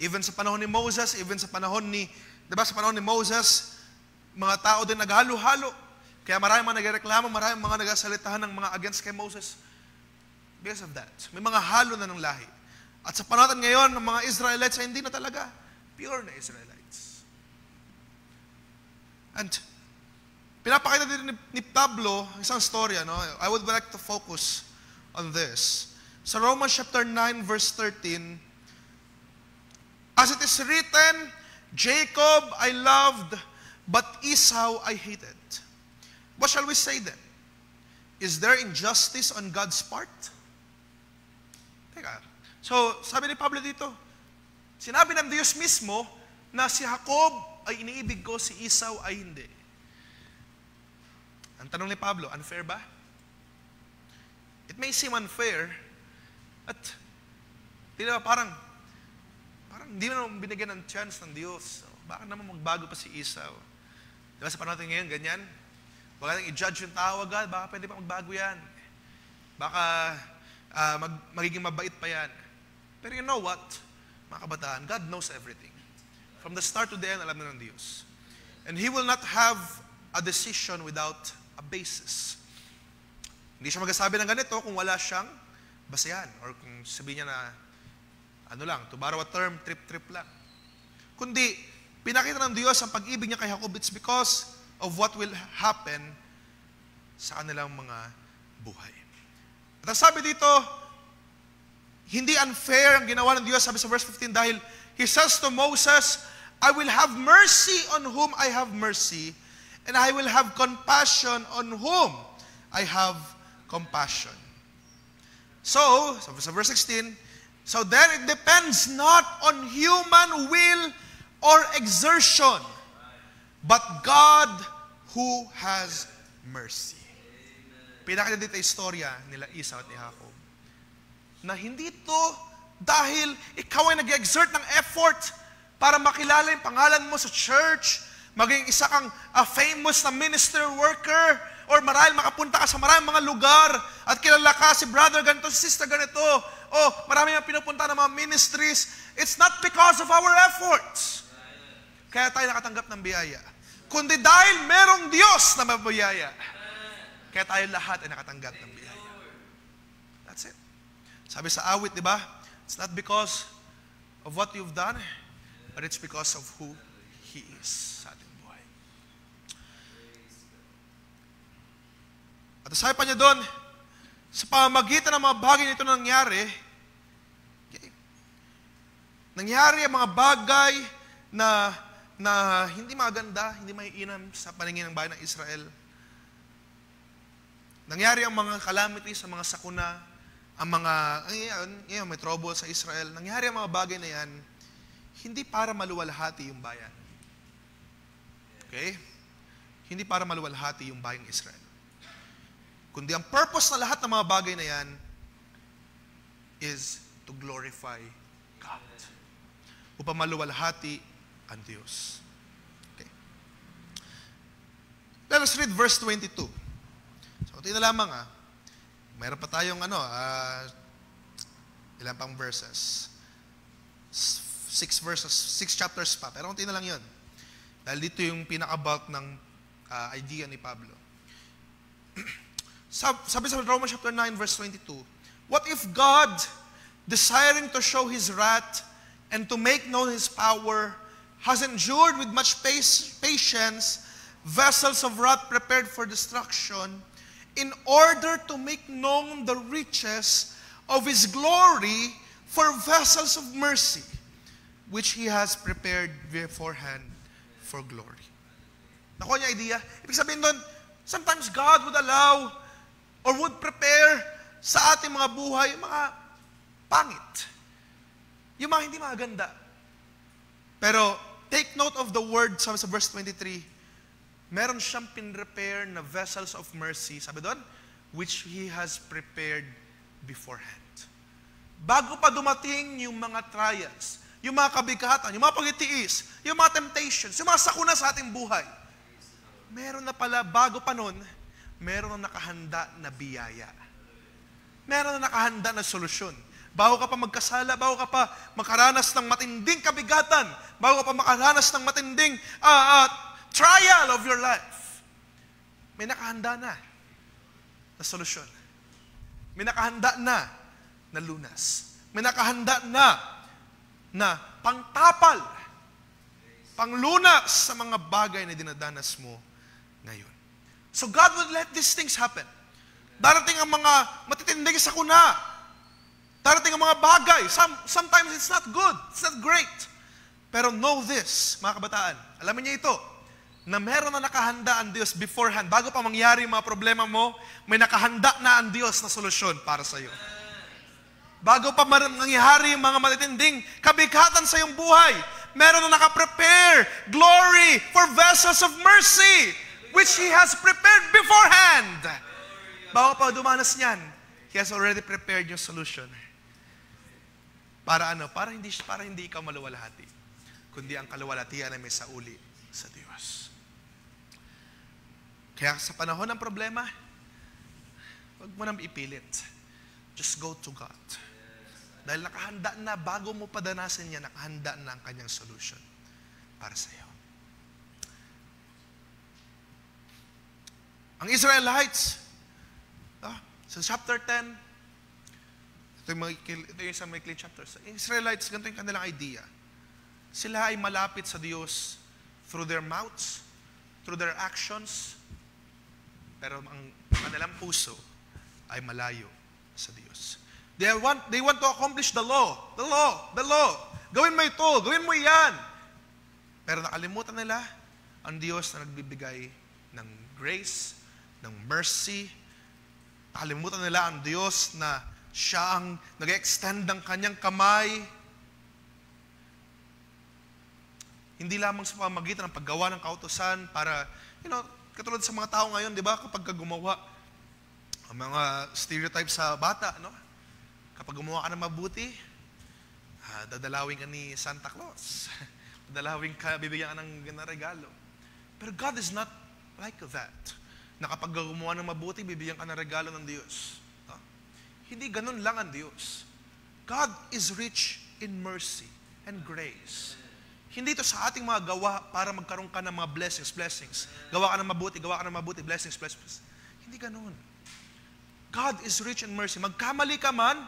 D: Even sa panahon ni Moses, diba sa panahon ni Moses, mga tao din naghalo-halo. Kaya maraming mga nagreklamo, maraming mga nagasalitahan ng mga against kay Moses. Because of that. May mga halo na ng lahi. At sa panahon ngayon, ng mga Israelites ay hindi na talaga pure na Israelites. And pinapakita din ni Pablo isang storya, no? I would like to focus on this. Sa Romans chapter 9 verse 13, as it is written, Jacob I loved, but Esau I hated. What shall we say then? Is there injustice on God's part? Teka. So, sabi ni Pablo dito, sinabi ng Diyos mismo na si Jacob ay iniibig ko, si Esau ay hindi. Ang tanong ni Pablo, unfair ba? It may seem unfair, at di ba, parang hindi mo naman binigyan ng chance ng Diyos. So, baka naman magbago pa si Esau. Diba sa panahon ngayon, ganyan? Baka nang i-judge yung tao agad, baka pwede pa magbago yan. Baka magiging mabait pa yan. Pero you know what, mga kabataan, God knows everything. From the start to the end, alam na ng Diyos. And He will not have a decision without a basis. Hindi siya magsasabi ng ganito kung wala siyang basehan. Or kung sabihin niya na, to borrow a term, trip-trip lang. Kundi, pinakita ng Diyos ang pag-ibig niya kay Jacob, it's because of what will happen sa kanilang mga buhay. At ang sabi dito, hindi unfair ang ginawa ng Diyos, sabi sa verse 15, dahil He says to Moses, I will have mercy on whom I have mercy, and I will have compassion on whom I have compassion. So sa verse 16, so then it depends not on human will or exertion, but God who has mercy. Pinakita dito yung istorya nila Esau at ni Jacob. na hindi ito dahil ikaw ay nag-exert ng effort para makilala yung pangalan mo sa church, maging isa kang famous na minister worker, or marahil makapunta ka sa maraming mga lugar at kilala ka si brother ganito, si sister ganito, o marami yung pinupunta ng mga ministries. It's not because of our efforts kaya tayo nakatanggap ng biyaya, kundi dahil merong Diyos na mabiyaya, kaya tayo lahat ay nakatanggap ng biyaya. That's it. Sabi sa awit, di ba? It's not because of what you've done, but it's because of who He is sa ating buhay. At sabi pa niya doon, sa pamamagitan ng mga bagay nito na nangyari, nangyari ang mga bagay na hindi maganda, hindi maiinam sa paningin ng bayan ng Israel. Nangyari ang mga calamities, ang mga sakuna, ang mga, may trouble sa Israel. Nangyari ang mga bagay na yan, hindi para maluwalhati yung bayan. Okay? Hindi para maluwalhati yung bayang Israel. Kundi ang purpose na lahat ng mga bagay na yan is to glorify God. Upang maluwalhati ang Diyos. Okay. Let us read verse 22. So, ito na lamang mayroon pa tayong ilang pang verses. 6 chapters pa. Pero kunti na lang yun. Dahil dito yung pinaka-bulk ng idea ni Pablo. Sabi sa Romans chapter 9 verse 22, what if God, desiring to show His wrath and to make known His power, has endured with much patience vessels of wrath prepared for destruction, in order to make known the riches of His glory for vessels of mercy, which He has prepared beforehand for glory. Nakuha niya idea? Ibig sabihin doon, sometimes God would allow or would prepare sa ating mga buhay yung mga pangit. Yung mga hindi maganda. Pero, take note of the word sa verse 23. Meron siyang pinrepare na vessels of mercy. Sabi doon, which He has prepared beforehand. Bago pa dumating yung mga trials, yung mga kabigatan, yung mga pagtitiis, yung mga temptations, yung mga sakuna sa ating buhay, meron na pala, bago pa nun, meron na nakahanda na biyaya. Meron na nakahanda na solusyon. Bago ka pa magkasala, bago ka pa makaranas ng matinding kabigatan, bago ka pa makaranas ng matinding trial of your life, may nakahanda na solusyon. May nakahanda na lunas. May nakahanda na pangtapal, panglunas sa mga bagay na dinadanas mo ngayon. So God will let these things happen. Darating ang mga matitinding sakuna. Darating ang mga bagay. Sometimes it's not good. It's not great. Pero know this, mga kabataan. Alamin niyo ito, na meron na nakahanda ang Diyos beforehand. Bago pa mangyari yung mga problema mo, may nakahanda na ang Diyos na solusyon para sa iyo. Bago pa mangyari yung mga matitinding kabigatan sa iyong buhay, meron na nakaprepare glory for vessels of mercy, which He has prepared beforehand. Bago pa dumanas niyan, He has already prepared your solution. Para ano? Para hindi ikaw maluwalhati, kundi ang kaluwalhatian ay may sauli sa Diyos. Kaya sa panahon ng problema, huwag mo nang ipilit. Just go to God. Dahil nakahanda na, bago mo padanasin niya, nakahanda na ang kanyang solution para sa iyo. Ang Israelites, sa chapter 10, ito yung sa maikling chapters. Ang Israelites, ganito yung kanilang idea. Sila ay malapit sa Diyos through their mouths, through their actions, pero ang kanilang puso ay malayo sa Diyos. They want to accomplish the law. Gawin mo ito, gawin mo yan. Pero nakalimutan nila ang Diyos na nagbibigay ng grace, ng mercy. Nakalimutan nila ang Diyos na Siya ang nag-extend ng kanyang kamay. Hindi lamang sa pamamagitan ng paggawa ng kautusan para, katulad sa mga tao ngayon, di ba, kapag gumawa ang mga stereotypes sa bata, kapag gumawa ka ng mabuti, dadalawin ka ni Santa Claus. Dadalawin ka, bibigyan ka ng regalo. Pero God is not like that. Na kapag gumawa ng mabuti, bibigyan ka ng regalo ng Diyos. Hindi ganun lang ang Diyos. God is rich in mercy and grace. Hindi ito sa ating mga gawa para magkaroon ka ng mga blessings. Gawa ka ng mabuti, blessings. Hindi ganun. God is rich in mercy. Magkamali ka man,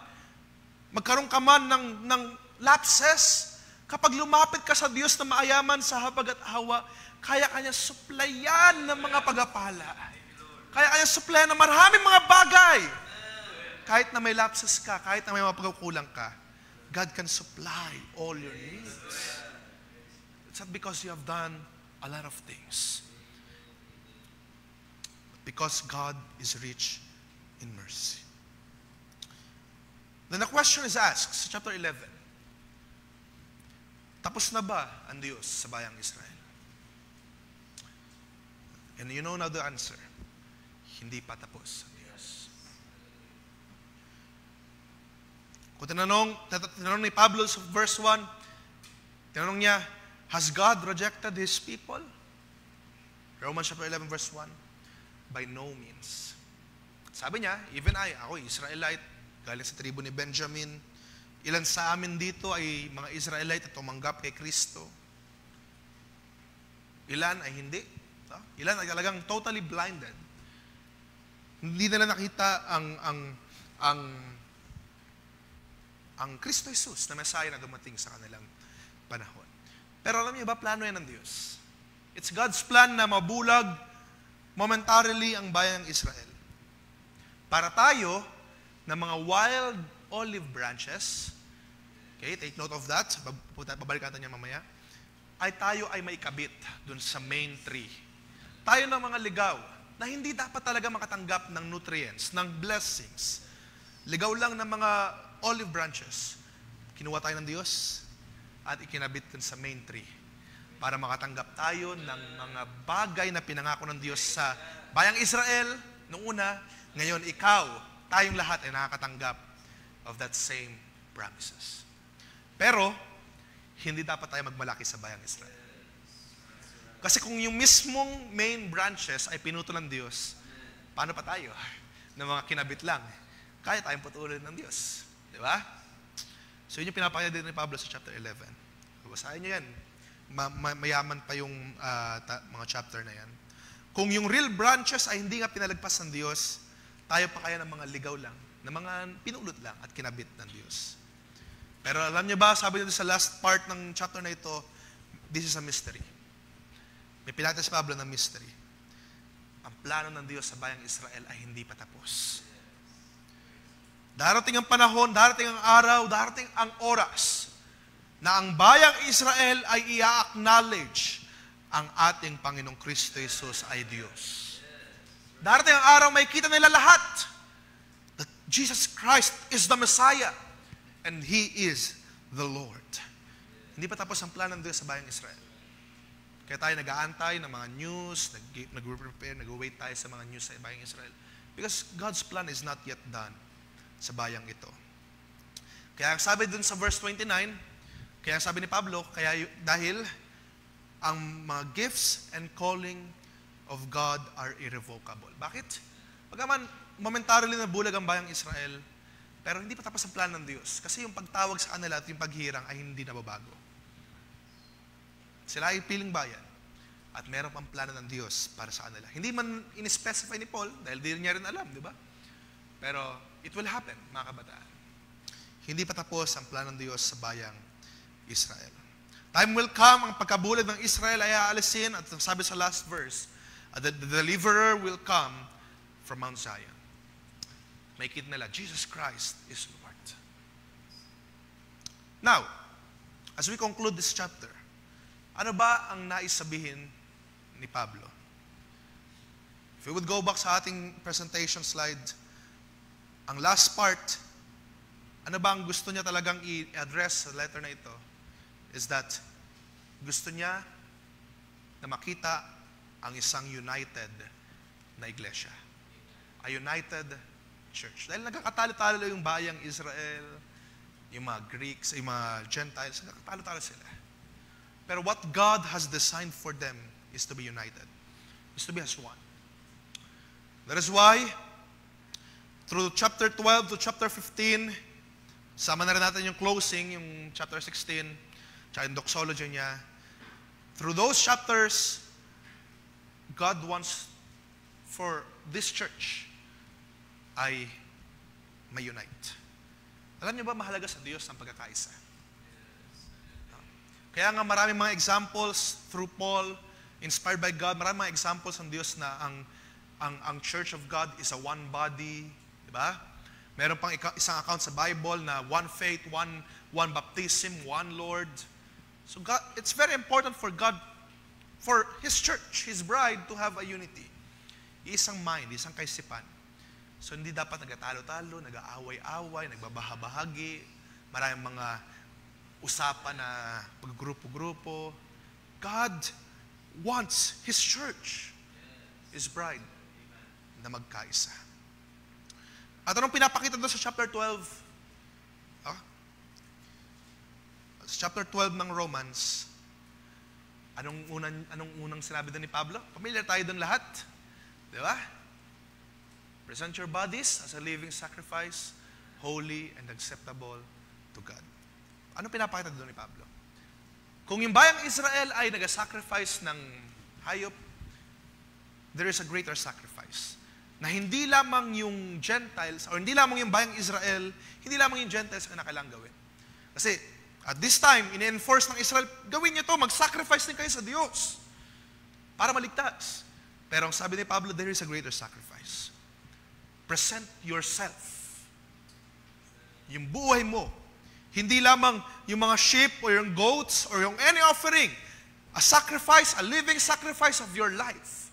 D: magkaroon ka man ng lapses, kapag lumapit ka sa Diyos na maayaman sa habag at hawa, kaya kanya suplayan ng mga pagpapala. Kaya kanya suplayan ng maraming mga bagay. Kahit na may lapses ka, kahit na may mga pagkukulang ka, God can supply all your needs. It's not because you have done a lot of things. Because God is rich in mercy. Then the question is asked sa chapter 11. Tapos na ba ang Diyos sa bayang Israel? And you know now the answer. Hindi pa tapos ang Diyos. Kung tinanong ni Pablo sa verse 1, tinanong niya, has God rejected His people? Romans chapter 11 verse 1, by no means. Sabi niya, even ako Israelite, galing sa tribo ni Benjamin, ilan sa amin dito ay mga Israelite at tumanggap kay Kristo. Ilan ay hindi. Ilan ay talagang totally blinded. Hindi nila nakita ang Kristo Jesus na Messiah na dumating sa kanilang panahon. Pero alam niyo ba, plano yan ng Diyos. It's God's plan na mabulag momentarily ang bayang Israel. Para tayo, na mga wild olive branches, okay, take note of that, babalik natin yan mamaya, ay tayo ay maikabit dun sa main tree. Tayo ng mga ligaw na hindi dapat talaga makatanggap ng nutrients, ng blessings. Ligaw lang ng mga olive branches. Kinuha tayo ng Diyos at ikinabit dun sa main tree para makatanggap tayo ng mga bagay na pinangako ng Diyos sa bayang Israel noong una. Ngayon, tayong lahat ay nakakatanggap of that same promises. Pero, hindi dapat tayo magmalaki sa bayang Israel. Kasi kung yung mismong main branches ay pinutol ng Diyos, paano pa tayo? Na mga kinabit lang. Kaya tayong putulin ng Diyos. Di ba? So yun yung pinapakita din ni Pablo sa chapter 11. Basahin nyo yan. Mayaman pa yung mga chapter na yan. Kung yung real branches ay hindi nga pinalagpas ng Diyos, tayo pa kaya ng mga ligaw lang, ng mga pinulot lang at kinabit ng Diyos. Pero alam niyo ba, sabi dito sa last part ng chapter na ito, this is a mystery. May pinakita si Pablo ng mystery. Ang plano ng Diyos sa bayang Israel ay hindi pa tapos. Darating ang panahon, darating ang araw, darating ang oras na ang bayang Israel ay i-acknowledge ang ating Panginoong Kristo Jesus ay Diyos. Darating ang araw, may kita nila lahat that Jesus Christ is the Messiah and He is the Lord. Hindi pa tapos ang plan ng Diyos sa bayang Israel. Kaya tayo nag-aantay ng mga news, nag-prepare, nag-wait tayo sa mga news sa bayang Israel. Because God's plan is not yet done sa bayang ito. Kaya sabi dun sa verse 29, kaya sabi ni Pablo, dahil ang mga gifts and calling of God are irrevocable. Bakit? Pagkaman momentarily na bulag ang bayang Israel, pero hindi pa tapos ang plan ng Diyos. Kasi yung pagtawag sa kanila at yung paghirang ay hindi nababago. Sila ay piling bayan at meron pang plano ng Diyos para sa kanila. Hindi man in-specify ni Paul dahil di niya rin alam, di ba? Pero it will happen, mga kabataan. Hindi pa tapos ang plano ng Diyos sa bayang Israel. Time will come, ang pagkabulag ng Israel ay aalisin at sabi sa last verse, the deliverer will come from Mount Zion. Make it nila, Jesus Christ is Lord. Now, as we conclude this chapter, ano ba ang nais sabihin ni Pablo? If we would go back sa ating presentation slide, ang last part, ano ba ang gusto niya talagang i-address sa letter na ito? Is that gusto niya na makita ang isang united na iglesia. A united church. Dahil nagkakatalo-talo yung bayang Israel, yung mga Greeks, yung mga Gentiles, nagkakatalo-talo sila. Pero what God has designed for them is to be united, is to be as one. That is why, through chapter 12 to chapter 15, sama na rin natin yung closing, yung chapter 16, tsaka yung doxology niya. Through those chapters, God wants for this church ay may-unite. Alam niyo ba, mahalaga sa Diyos ang pagkakaisa? Kaya nga maraming mga examples through Paul, inspired by God, maraming mga examples ng Diyos na ang Church of God is a one body, di ba? Meron pang isang account sa Bible na one faith, one baptism, one Lord. So God, it's very important for God, for His church, His bride, to have a unity. Isang mind, isang kaisipan. So hindi dapat nagtatalo-talo, nag-aaway-away, nagbabahabahagi, maraming mga usapan na paggrupo-grupo. God wants His church, His bride, na magkaisa. At anong pinapakita doon sa chapter 12? Sa chapter 12 ng Romans, anong unang sinabi doon ni Pablo? Familiar tayo doon lahat. Di ba? Present your bodies as a living sacrifice, holy and acceptable to God. Ano pinapakita doon ni Pablo? Kung yung bayang Israel ay nag-sacrifice ng hayop, there is a greater sacrifice. Na hindi lamang yung Gentiles, or hindi lamang yung bayang Israel, hindi lamang yung Gentiles ang kailangang gawin. Kasi, at this time, in-enforce ng Israel, gawin niyo to, mag-sacrifice din kayo sa Diyos para maligtas. Pero ang sabi ni Pablo, there is a greater sacrifice. Present yourself. Yung buhay mo. Hindi lamang yung mga sheep or yung goats or yung any offering. A sacrifice, a living sacrifice of your life.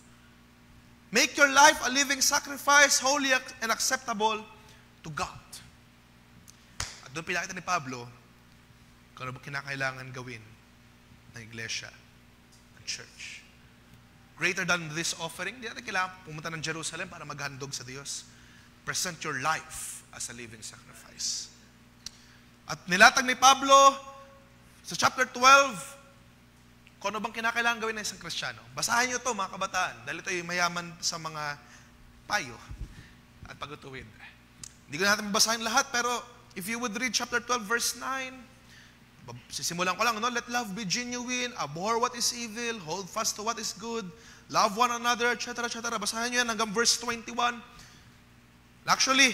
D: Make your life a living sacrifice, holy and acceptable to God. At doon pinakita ni Pablo kung ano ba kinakailangan gawin ng iglesia, ng church. Greater than this offering, di natin kailangan pumunta ng Jerusalem para maghandog sa Diyos. Present your life as a living sacrifice. At nilatag ni Pablo sa chapter 12, kung ano bang kinakailangan gawin ng isang Kristiyano. Basahin niyo ito, mga kabataan, dahil ito ay mayaman sa mga payo at pag-utuwid. Hindi ko natin basahin lahat, pero if you would read chapter 12, verse 9, sisimulan ko lang, no? Let love be genuine, abhor what is evil, hold fast to what is good, love one another, etc., etc. Basahin niyo yan hanggang verse 21. Actually,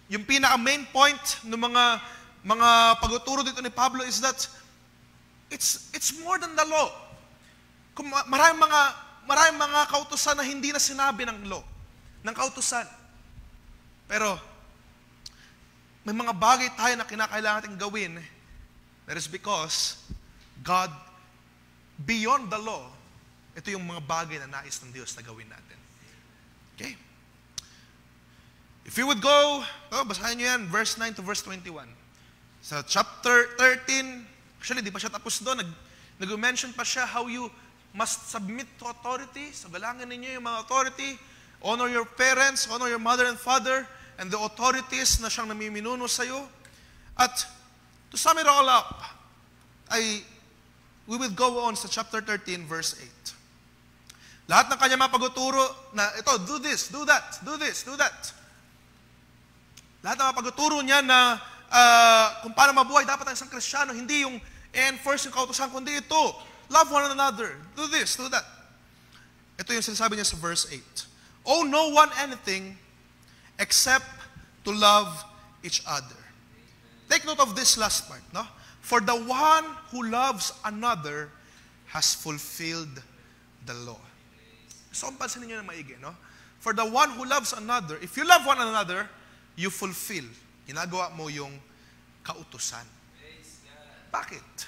D: yung pinaka-main point ng mga pag-uturo dito ni Pablo is that it's more than the law. Kung maraming mga kautusan na hindi na sinabi ng law, ng kautusan. Pero may mga bagay tayo na kinakailangan natin gawin. That is because God, beyond the law, ito yung mga bagay na nais ng Diyos na gawin natin. Okay? If you would go, basahin nyo yan, verse 9 to verse 21. Sa chapter 13, actually, di pa siya tapos doon. Nag-mention pa siya how you must submit to authority. So, galangin ninyo yung mga authority. Honor your parents, honor your mother and father, and the authorities na siyang namiminuno sa'yo. At, to sum it all up, we will go on sa chapter 13, verse 8. Lahat ng kanya mapaguturo na, ito, do this, do that, do this, do that. Lahat ng mapaguturo niya na kung paano mabuhay dapat ang isang Kristiyano, hindi yung enforce yung kautusan, kundi ito, love one another, do this, do that. Ito yung sinasabi niya sa verse 8. Owe no one anything except to love each other. Take note of this last part, no? For the one who loves another has fulfilled the law. So, ang pansin ninyo na maigi, no? For the one who loves another, if you love one another, you fulfill. Ginagawa mo yung kautusan. Bakit?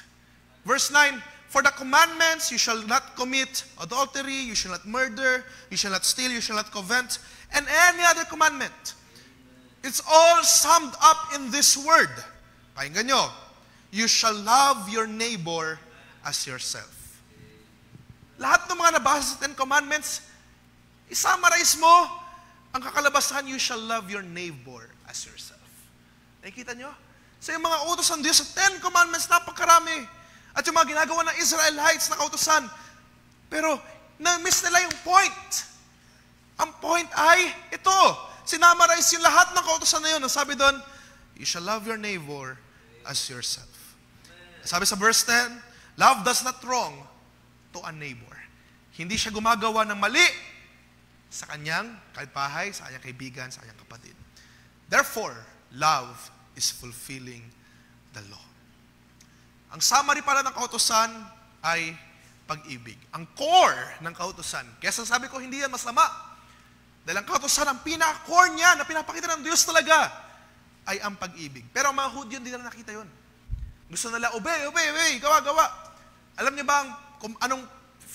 D: Verse 9, for the commandments, you shall not commit adultery, you shall not murder, you shall not steal, you shall not covet, and any other commandment. It's all summed up in this word. Pakinggan nyo. You shall love your neighbor as yourself. Lahat ng mga nabasa sa Ten Commandments, isummarize mo, ang kakalabasan, you shall love your neighbor as yourself. Nakikita nyo? So yung mga utos ng Diyos sa 10 Commandments, napakarami. At yung mga ginagawa ng Israelites na kautosan. Pero, na-miss nila yung point. Ang point ay, ito, sinamarize yung lahat ng kautosan na yun. Ang sabi doon, you shall love your neighbor as yourself. Sabi sa verse 10, love does not wrong to a neighbor. Hindi siya gumagawa ng mali sa kanyang kapitbahay, sa kanyang kaibigan, sa kanyang kapatid. Therefore, love is fulfilling the law. Ang summary pala ng kautosan ay pag-ibig. Ang core ng kautosan, kaya sabi ko hindi yan masama. Dahil ang kautosan, ang pinaka-core niya na pinapakita ng Diyos talaga ay ang pag-ibig. Pero ang mga Hudyo hindi na nakita yun. Gusto nila, obey, gawa. Alam niyo ba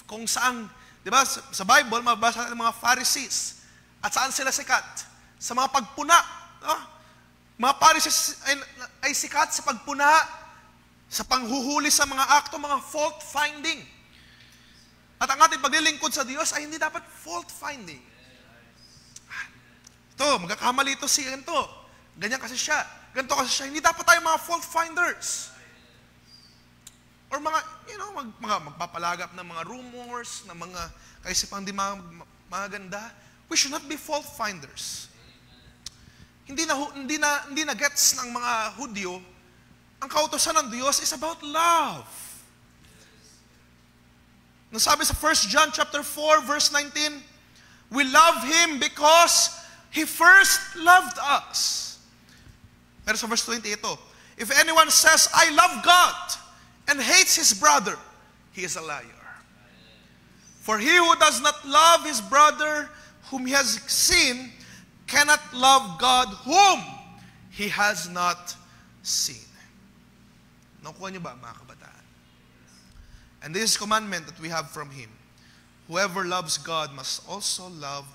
D: kung saan, di ba, sa Bible, mabasa natin mga Pharisees. At saan sila sikat? Sa mga pagpuna. No? Mga Pharisees ay sikat sa pagpuna, sa panghuhuli sa mga akto, mga fault-finding. At ang ating paglilingkod sa Diyos ay hindi dapat fault-finding. Ito, magkakamali ito si ganito. Ganyan kasi siya. Ganito kasi siya. Hindi dapat tayo mga fault-finders. Or mga, magpapalagap ng mga rumors, ng mga kaisipang di maganda. We should not be fault-finders. Hindi na gets ng mga Hudyo, ang kautosan ng Diyos is about love. Nasabi sa 1 John chapter 4, verse 19, we love Him because He first loved us. Pero sa verse 20 ito, if anyone says, I love God, and hates his brother, he is a liar. For he who does not love his brother whom he has seen, cannot love God whom he has not seen. Nakuha niyo ba, mga kabataan? And this is commandment that we have from Him. Whoever loves God must also love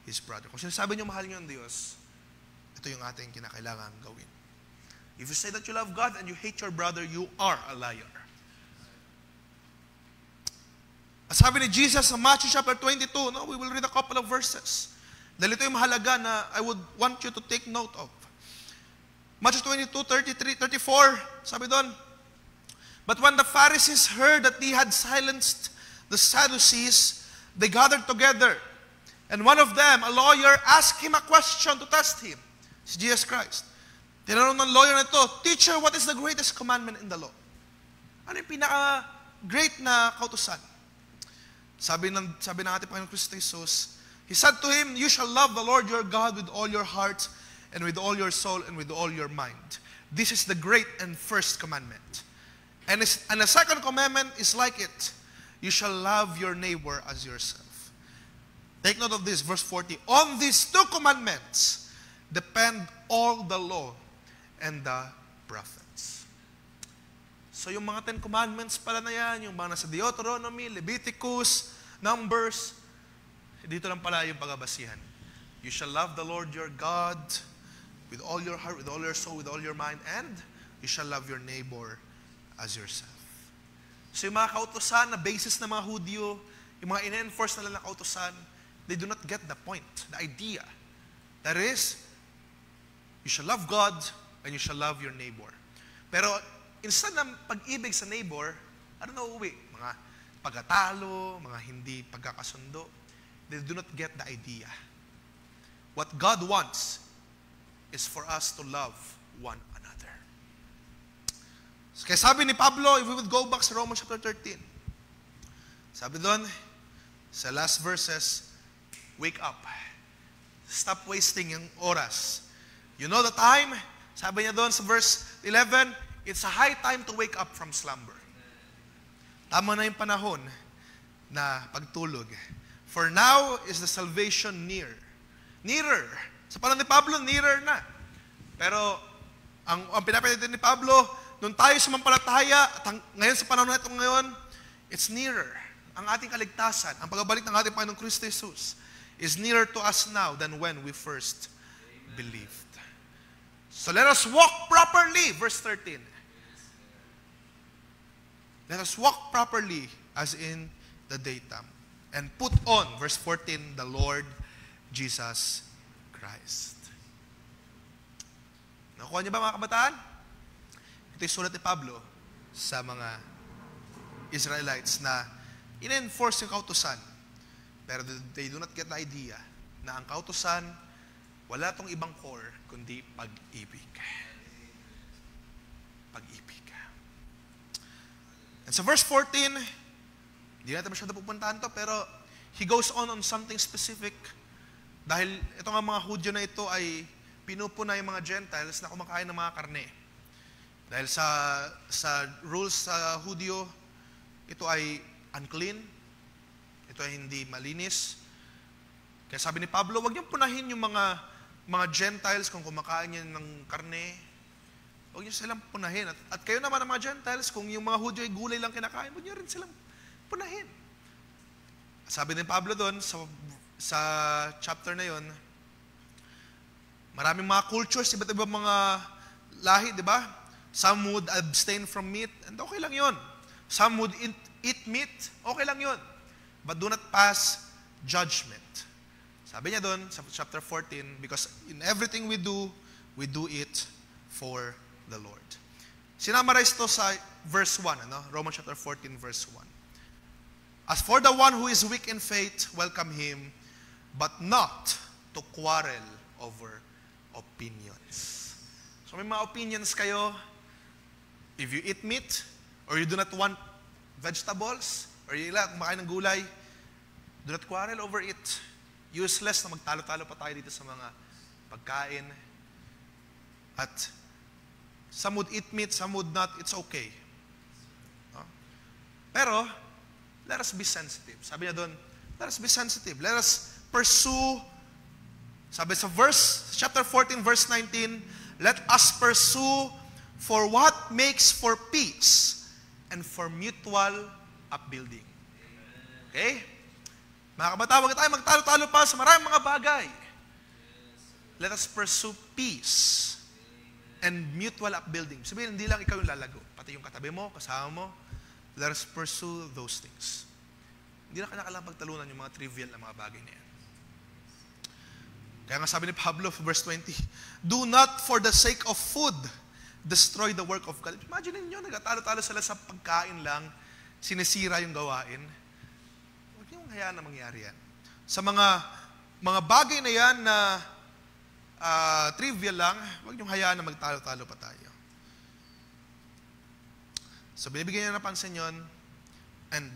D: his brother. Kung sinasabi niyo mahal niyo ang Diyos, ito yung ating kinakailangan gawin. If you say that you love God and you hate your brother, you are a liar. Sabi ni Jesus sa Matthew chapter 22, we will read a couple of verses. Dahil ito yung mahalaga na I would want you to take note of. Matthew 22, 33, 34, sabi doon, but when the Pharisees heard that he had silenced the Sadducees, they gathered together. And one of them, a lawyer, asked him a question to test him. Si Jesus Christ. Tinanong ng lawyer na ito, Teacher, what is the greatest commandment in the law? Ano yung pinaka-great na kautusan? Sabi ng ating Panginoon Kristo Jesus, He said to him, you shall love the Lord your God with all your heart and with all your soul and with all your mind. This is the great and first commandment. And the second commandment is like it. You shall love your neighbor as yourself. Take note of this, verse 40. On these two commandments depend all the law and the prophets. So yung mga 10 commandments pala na yan, yung mga nasa Deuteronomy, Leviticus, Numbers, dito lang pala yung pagabasihan. You shall love the Lord your God with all your heart, with all your soul, with all your mind, and you shall love your neighbor as yourself. So yung mga kautosan na basis ng mga Hudyo, yung mga in-enforce nila na kautosan, they do not get the point, the idea. That is, you shall love God and you shall love your neighbor. Pero instead ng pag-ibig sa neighbor, ano na uuwi? Mga pagkatalo, mga hindi pagkakasundo. They do not get the idea. What God wants is for us to love one another. Kaya sabi ni Pablo, if we would go back sa Romans chapter 13, sabi doon, sa last verses, wake up. Stop wasting yung oras. You know the time? Sabi niya doon sa verse 11, it's a high time to wake up from slumber. Tama na yung panahon na pagtulog. For now is the salvation near. Nearer. Sa panahon ni Pablo, nearer na. Pero, ang pinapalitan ni Pablo, nung tayo sumampalataya, at ngayon sa panahon na ito ngayon, it's nearer. Ang ating kaligtasan, ang pagbabalik ng ating Panginoong Kristo Jesus, is nearer to us now than when we first believed. So let us walk properly, verse 13. Let us walk properly as in the daytime. And put on, verse 14, the Lord Jesus Christ. Nakuha niyo ba mga kabataan? Ito yung sulat ni Pablo sa mga Israelites na in-enforce yung kautusan. Pero they do not get the idea na ang kautusan, wala tong ibang core, kundi pag-ibig. Pag-ibig. And sa verse 14, hindi natin masyado pupuntahan to, pero he goes on something specific. Dahil ito nga mga Hudyo na ito ay pinupuna yung mga Gentiles na kumakain ng mga karne. Dahil sa rules sa Hudyo, ito ay unclean, ito ay hindi malinis. Kaya sabi ni Pablo, huwag niyong punahin yung mga Gentiles kung kumakain yan ng karne. Huwag niyo silang punahin. At kayo naman ang mga Gentiles, kung yung mga Hudyo ay gulay lang kinakain, huwag niyo rin silang punahin. Sabi ni Pablo doon, sa chapter na yon, maraming mga cultures, iba't ibang mga lahi, di ba? Some would abstain from meat, and okay lang yon. Some would eat meat, okay lang yon. But do not pass judgment. Sabi niya doon sa chapter 14, because in everything we do it for the Lord. Sinamarize to sa verse 1, Romans chapter 14, verse 1. As for the one who is weak in faith, welcome him, but not to quarrel over opinions. So may mga opinions kayo, if you eat meat, or you do not want vegetables, or you like kumakain ng gulay, do not quarrel over it. Useless na magtalo-talo pa tayo dito sa mga pagkain. At some would eat meat, some would not, it's okay. Pero, let us be sensitive. Sabi niya doon, let us be sensitive. Let us pursue, sabi sa chapter 14, verse 19, let us pursue for what makes for peace and for mutual upbuilding. Okay? Mga kabataan, huwag tayo magtalo-talo pa sa maraming mga bagay. Let us pursue peace and mutual upbuilding. Sabihin, hindi lang ikaw yung lalago. Pati yung katabi mo, kasama mo. Let us pursue those things. Hindi na kailangan pagtalunan yung mga trivial na mga bagay na yan. Kaya nga sabi ni Pablo, verse 20, do not for the sake of food destroy the work of God. Imagine niyo, nagtatalo-talo sila sa pagkain lang, sinisira yung gawain. Huwag niyong hayaan na mangyari yan. Sa mga bagay na yan na trivial lang, huwag niyong hayaan na magtalo-talo pa tayo. So, binibigyan niya na pansin yun. And,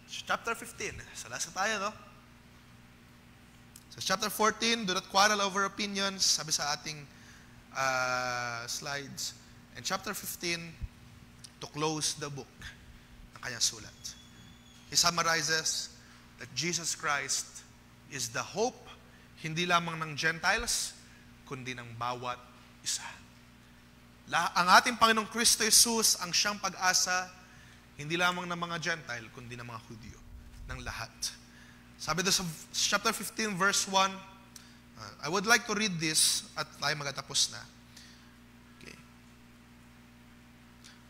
D: chapter 15, sa last tayo, no? So, chapter 14, do not quarrel over opinions, sabi sa ating slides. And chapter 15, to close the book ng kanyang sulat. He summarizes that Jesus Christ is the hope, hindi lamang ng Gentiles, kundi ng bawat isa. Ang ating Panginoong Kristo Jesus ang siyang pag-asa, hindi lamang ng mga Gentile, kundi ng mga Hudyo, ng lahat. Sabi doon sa chapter 15, verse 1, I would like to read this at tayo magtatapos na. Okay.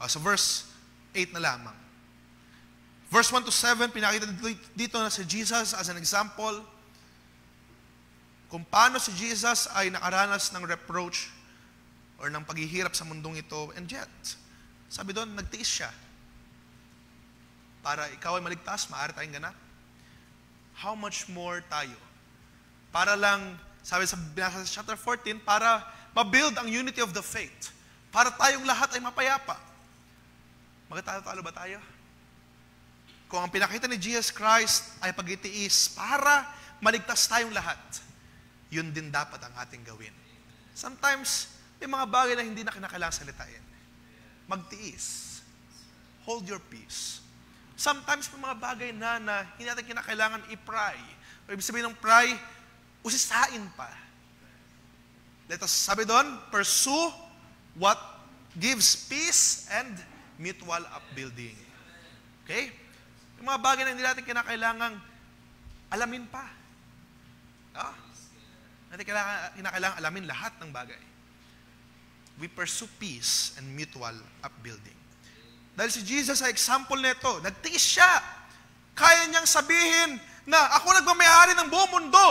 D: So verse 8 na lamang. Verse 1 to 7, pinakita dito na si Jesus as an example kung paano si Jesus ay nakaranas ng reproach or ng paghihirap sa mundong ito. And yet, sabi doon, nagtiis siya. Para ikaw ay maligtas, maaari tayong ganap. How much more tayo? Para lang, sabi sa binasa sa chapter 14, para ma-build ang unity of the faith. Para tayong lahat ay mapayapa. Magtatalo ba tayo? Kung ang pinakita ni Jesus Christ ay pag-itiis para maligtas tayong lahat, yun din dapat ang ating gawin. Sometimes, may mga bagay na hindi na kinakailangan salitain. Magtiis. Hold your peace. Sometimes may mga bagay na hindi natin kinakailangan i-pry. O ibig sabihin ng pry, usisain pa. Let us, sabi doon, pursue what gives peace and mutual upbuilding. Okay? Yung mga bagay na hindi natin kinakailangan alamin pa. Natin kinakailangan alamin lahat ng bagay. We pursue peace and mutual upbuilding. Dahil si Jesus ay example nito, nagtiis siya. Kaya niyang sabihin na ako nagmamayari ng buong mundo.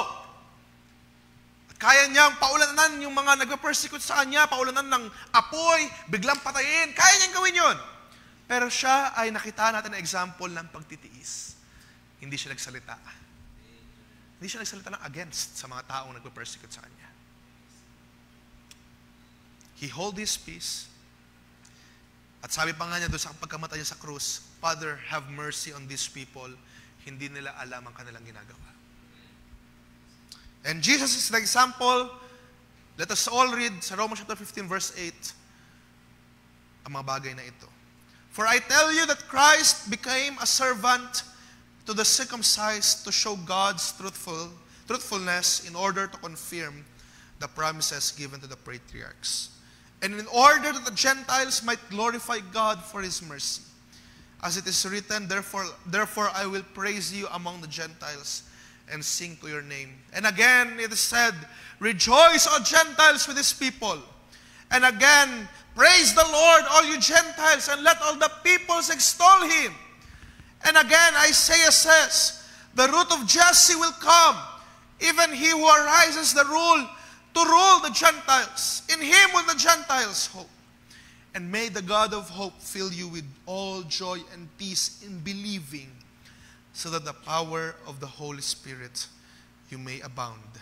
D: Kaya niyang paulanan yung mga nagpe-persecute sa kanya, paulanan ng apoy, biglang patayin. Kaya niyang gawin yun. Pero siya ay nakita natin na example ng pagtitiis. Hindi siya nagsalita. Hindi siya nagsalita ng against sa mga taong nagpe-persecute sa kanya. He hold his peace. At sabi pa nga niya doon sa pagkamatay niya sa krus, Father, have mercy on these people. Hindi nila alam ang kanilang ginagawa. And Jesus is the example. Let us all read sa Romans chapter 15 verse 8 ang mga bagay na ito. For I tell you that Christ became a servant to the circumcised to show God's truthfulness in order to confirm the promises given to the patriarchs. And in order that the Gentiles might glorify God for His mercy. As it is written, therefore I will praise you among the Gentiles and sing to your name. And again it is said, rejoice, O Gentiles, with His people. And again, praise the Lord, all you Gentiles, and let all the peoples extol Him. And again, Isaiah says, the root of Jesse will come, even he who arises to rule the Gentiles. In Him will the Gentiles hope. And may the God of hope fill you with all joy and peace in believing, so that the power of the Holy Spirit you may abound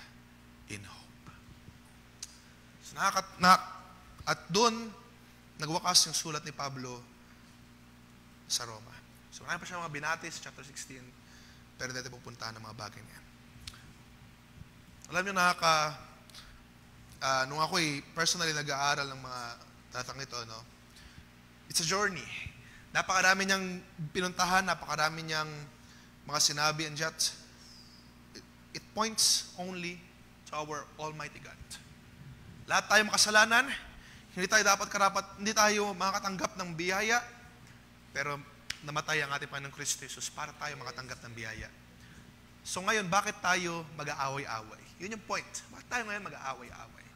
D: in hope. So, at doon, nagwakas yung sulat ni Pablo sa Roma. So marami pa siya mga binati sa chapter 16, pero dito pupuntahan ng mga bagay niyan. Alam niyo, nung ako'y personally nag-aaral ng mga tatang ito, no? It's a journey. Napakarami niyang pinuntahan, napakarami niyang mga sinabi, and yet, it points only to our Almighty God. Lahat tayo makasalanan, hindi tayo makakatanggap ng biyaya, pero namatay ang ating Panginoong Kristo Jesus para tayo makatanggap ng biyaya. So ngayon, bakit tayo mag-aaway-away? Yun yung point. Bakit tayo ngayon mag-aaway-away?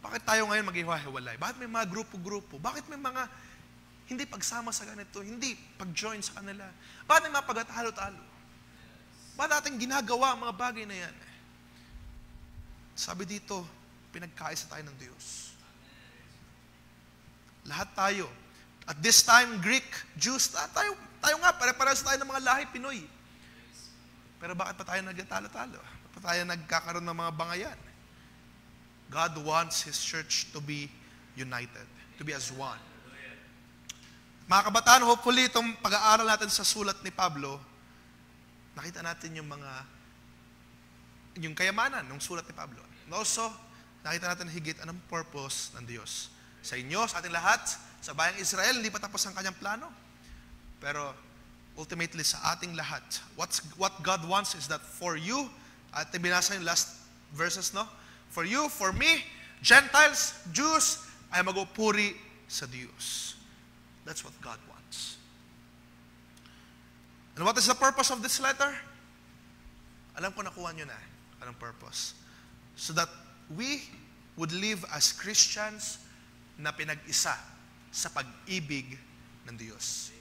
D: Bakit tayo ngayon maghiwa-hiwalay? Bakit may mga grupo-grupo? Bakit may mga hindi pagsama sa ganito? Hindi pag-join sa kanila? Bakit may mga pagtatalo-talo? Bakit natin ginagawa ang mga bagay na yan? Sabi dito, pinagkaisa tayo ng Diyos. Lahat tayo. At this time, Greek, Jews, tayo nga, pare-parehas tayo ng mga lahi Pinoy. Pero bakit pa tayo nagtatalo-talo? Bakit pa tayo nagkakaroon ng mga bangayan? God wants His church to be united, to be as one. Mga kabataan, hopefully itong pag-aaral natin sa sulat ni Pablo, nakita natin yung kayamanan ng sulat ni Pablo. And also, nakita natin higit anong purpose ng Diyos. Sa inyo, sa ating lahat, sa bayang Israel, hindi pa tapos ang kanyang plano. Pero ultimately sa ating lahat, what God wants is that for you, at binasa yung last verses, no? For you, for me, Gentiles, Jews, ay magupuri sa Diyos. That's what God wants. And what is the purpose of this letter? Alam ko nakuha nyo na anong purpose. So that we would live as Christians na pinag-isa sa pag-ibig ng Diyos.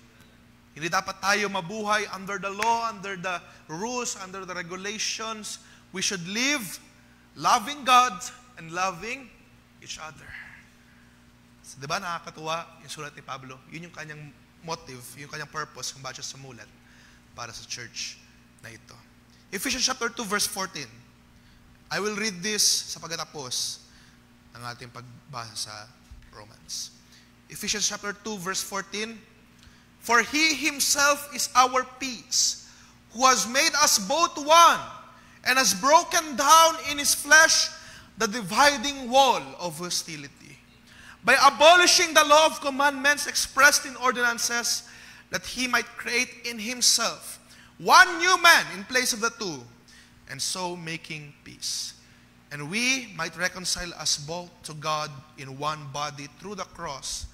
D: Hindi dapat tayo mabuhay under the law, under the rules, under the regulations. We should live loving God and loving each other. So, diba nakakatuwa yung sulat ni Pablo? Yun yung kanyang motive, yung kanyang purpose kung bakit siya sumulat para sa church na ito. Ephesians chapter 2 verse 14. I will read this sa pagkatapos ng ating pagbasa sa Romans. Ephesians chapter 2 verse 14. For He Himself is our peace, who has made us both one, and has broken down in His flesh the dividing wall of hostility, by abolishing the law of commandments expressed in ordinances, that He might create in Himself one new man in place of the two, and so making peace. And we might reconcile us both to God in one body through the cross,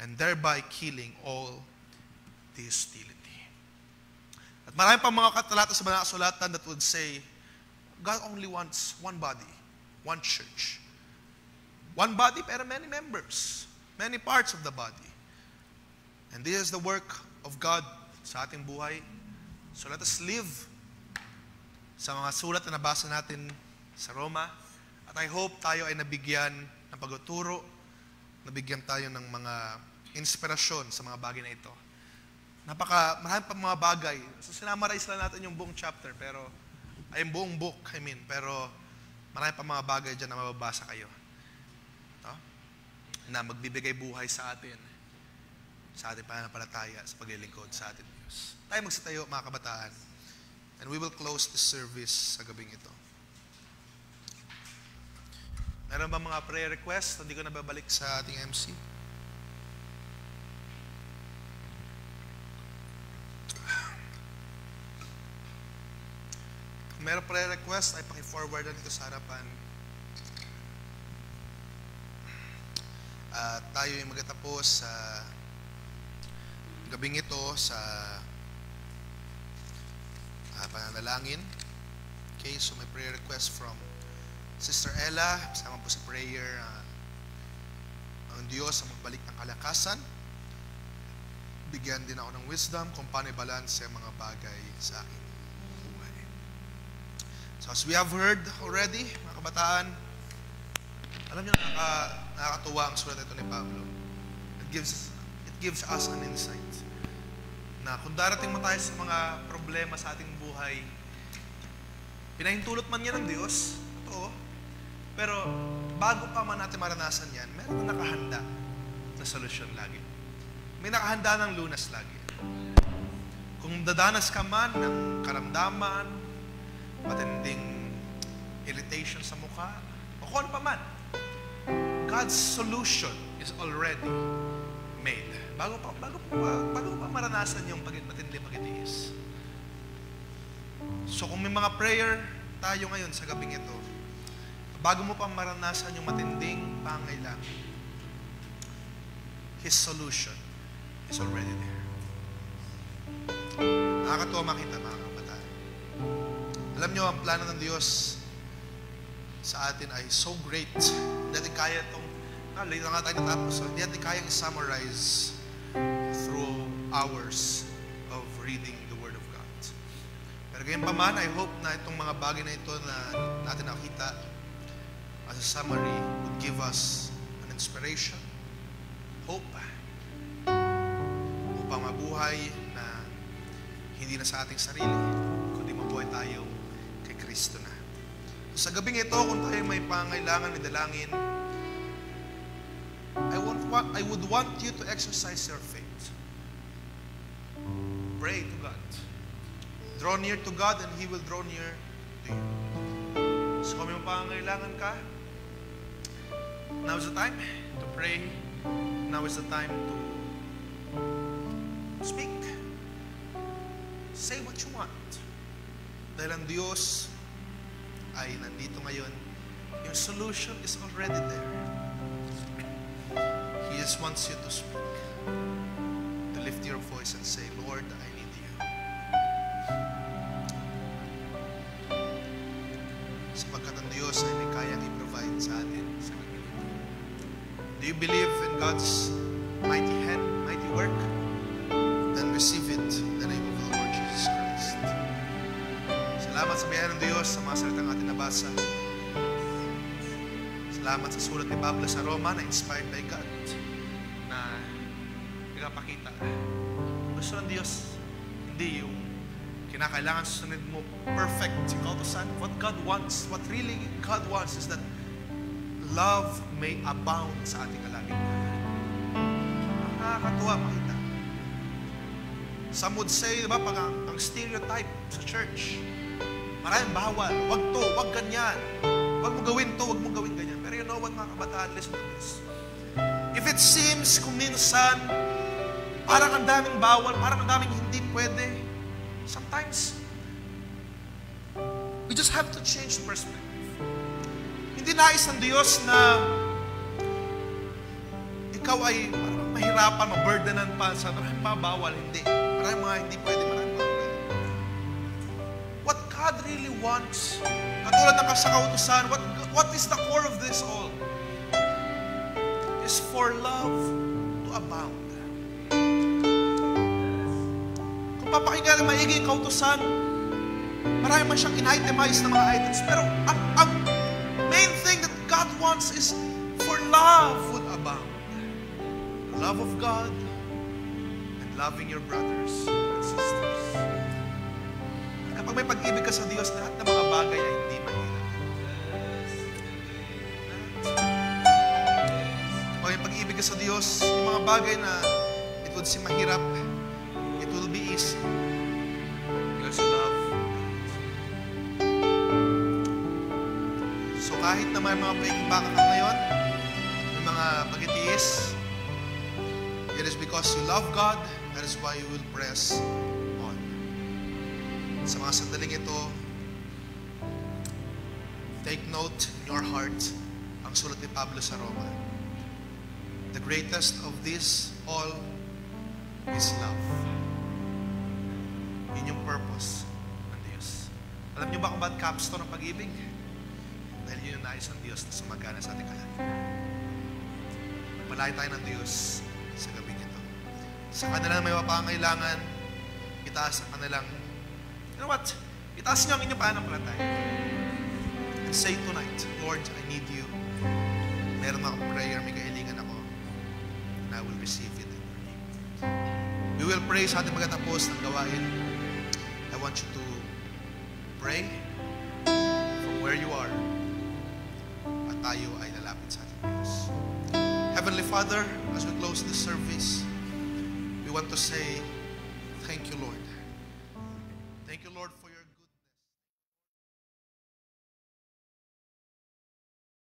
D: and thereby killing all the hostility. At marami pang mga katalata sa mga kasulatan that would say, God only wants one body, one church. One body pero many members, many parts of the body. And this is the work of God sa ating buhay. So let us live sa mga sulat na nabasa natin sa Roma, at At I hope tayo ay nabigyan ng pagtuturo, nabigyan tayo ng mga inspirasyon sa mga bagay na ito. Marami pa mga bagay. So sinamarize lang natin yung buong chapter, yung buong book, pero marami pa mga bagay dyan na mababasa kayo. No? Na magbibigay buhay sa ating pananampalataya, sa paglilingkod sa ating Diyos. Tayo magsitayo, mga kabataan. And we will close the service sa gabing ito. Meron ba mga prayer requests? Hindi ko na babalik sa ating MC. Kung meron prayer request, ay paki-forward na dito sa harapan. At tayo ay magtatapos sa gabing ito sa pananalangin. Okay, so may prayer request from Sister Ella, kasama po sa prayer, ang Diyos ang magbalik ng kalakasan. Bigyan din ako ng wisdom kung paano i-balance ang mga bagay sa aking buhay. So as we have heard already, mga kabataan, alam niyo, nakakatuwa ang sulat ito ni Pablo. It gives us an insight na kung darating mo tayo sa mga problema sa ating buhay, pinahintulot man yan ng Diyos, totoo, pero bago pa man natin maranasan yan, meron na nakahanda na solusyon lagi. May nakahanda ng lunas lagi. Kung dadanas ka man ng karamdaman, matinding irritation sa mukha, o kung ano pa man, God's solution is already made. Bago pa maranasan yung matinding pagtitiis. So kung may mga prayer tayo ngayon sa gabing ito, bago mo pa maranasan yung matinding pangailangan, His solution is already there. Nakakatuwa makita, mga kabataan. Alam nyo, ang plano ng Diyos sa atin ay so great. Hindi natin kaya itong, late na nga tayo natapos, so hindi natin kayang summarize through hours of reading the Word of God. Pero gayon pa man, I hope na itong mga bagay na ito na natin nakita as a summary would give us an inspiration, hope, upang mabuhay na hindi na sa ating sarili, kundi mabuhay tayo kay Kristo na. Sa gabing ito, kung tayo may pangailangan, may dalangin, I would want you to exercise your faith. Pray to God. Draw near to God and He will draw near to you. So kung may pangailangan ka, now is the time to pray. Now is the time to speak. Say what you want. Dahil ang Diyos ay nandito ngayon. Your solution is already there. He just wants you to speak. To lift your voice and say, Lord, I need you. Sapagkat ang Diyos ay may kayang i-provide sa atin sa gabing ito. Do you believe in God's mighty hand, mighty work? Then receive it in the name of the Lord Jesus Christ. Salamat sa biyaya ng Diyos sa mga salitang ating nabasa. Salamat sa sulat ni Pablo sa Roma na inspired by God na nagpapakita. Gusto ng Diyos, hindi yung kinakailangan susunod mo perfect si kautusan. What God wants, what really God wants is that love may abound sa ating kalagit. Nakakatuwa makita. Some would say, diba, pag ang stereotype sa church, maraming bawal, wag to, wag ganyan, wag mo gawin to, wag mo gawin ganyan. Pero you know what, mga kabataan, listen to this. If it seems kung minsan parang ang daming bawal, parang ang daming hindi pwede, sometimes we just have to change the perspective. Hindi nais ng Diyos na ikaw ay parang mahirapan, maburdenan pa sa maraming mga bawal, hindi. Maraming mga hindi pwede, maraming mga pwede. What God really wants, katulad ng sa kautusan, what is the core of this all? Is for love to abound. Kung papakinggan ng maigi yung kautusan, marami man siyang in-itemize na mga items. Pero ang main thing that God wants is for love would abound. The love of God and loving your brothers and sisters. Kapag may pag-ibig ka sa Diyos, lahat ng mga bagay ay hindi mahirap. Kapag may pag-ibig ka sa Diyos, yung mga bagay na it would seem mahirap, it will be easy. Because you love. So kahit na may mga paikibaka ka ngayon, may mga pag-itiis, it is because you love God, that is why you will press on. Sa mga sandaling ito, take note in your heart ang sulat ni Pablo sa Roma. The greatest of this all is love. Yun yung purpose ng Diyos. Alam niyo ba kung ba't capstone ng pag-ibig? Dahil yun yung nais ng Diyos na sumagana sa ating kalagayan. Palay tayo ng Diyos sa gabing ito. Sa kanila may mapangailangan, itaas ang kanilang, you know what? Itaas niyo ang inyong pananampalataya. And say tonight, Lord, I need you. Meron akong prayer, may kahilingan ako, and I will receive it in your name. We will pray sa ating pagkatapos ng gawain. I want you to pray from where you are at tayo ay lalapit sa ating Diyos. Heavenly Father, as we close this service, we want to say, thank you, Lord. Thank you, Lord, for your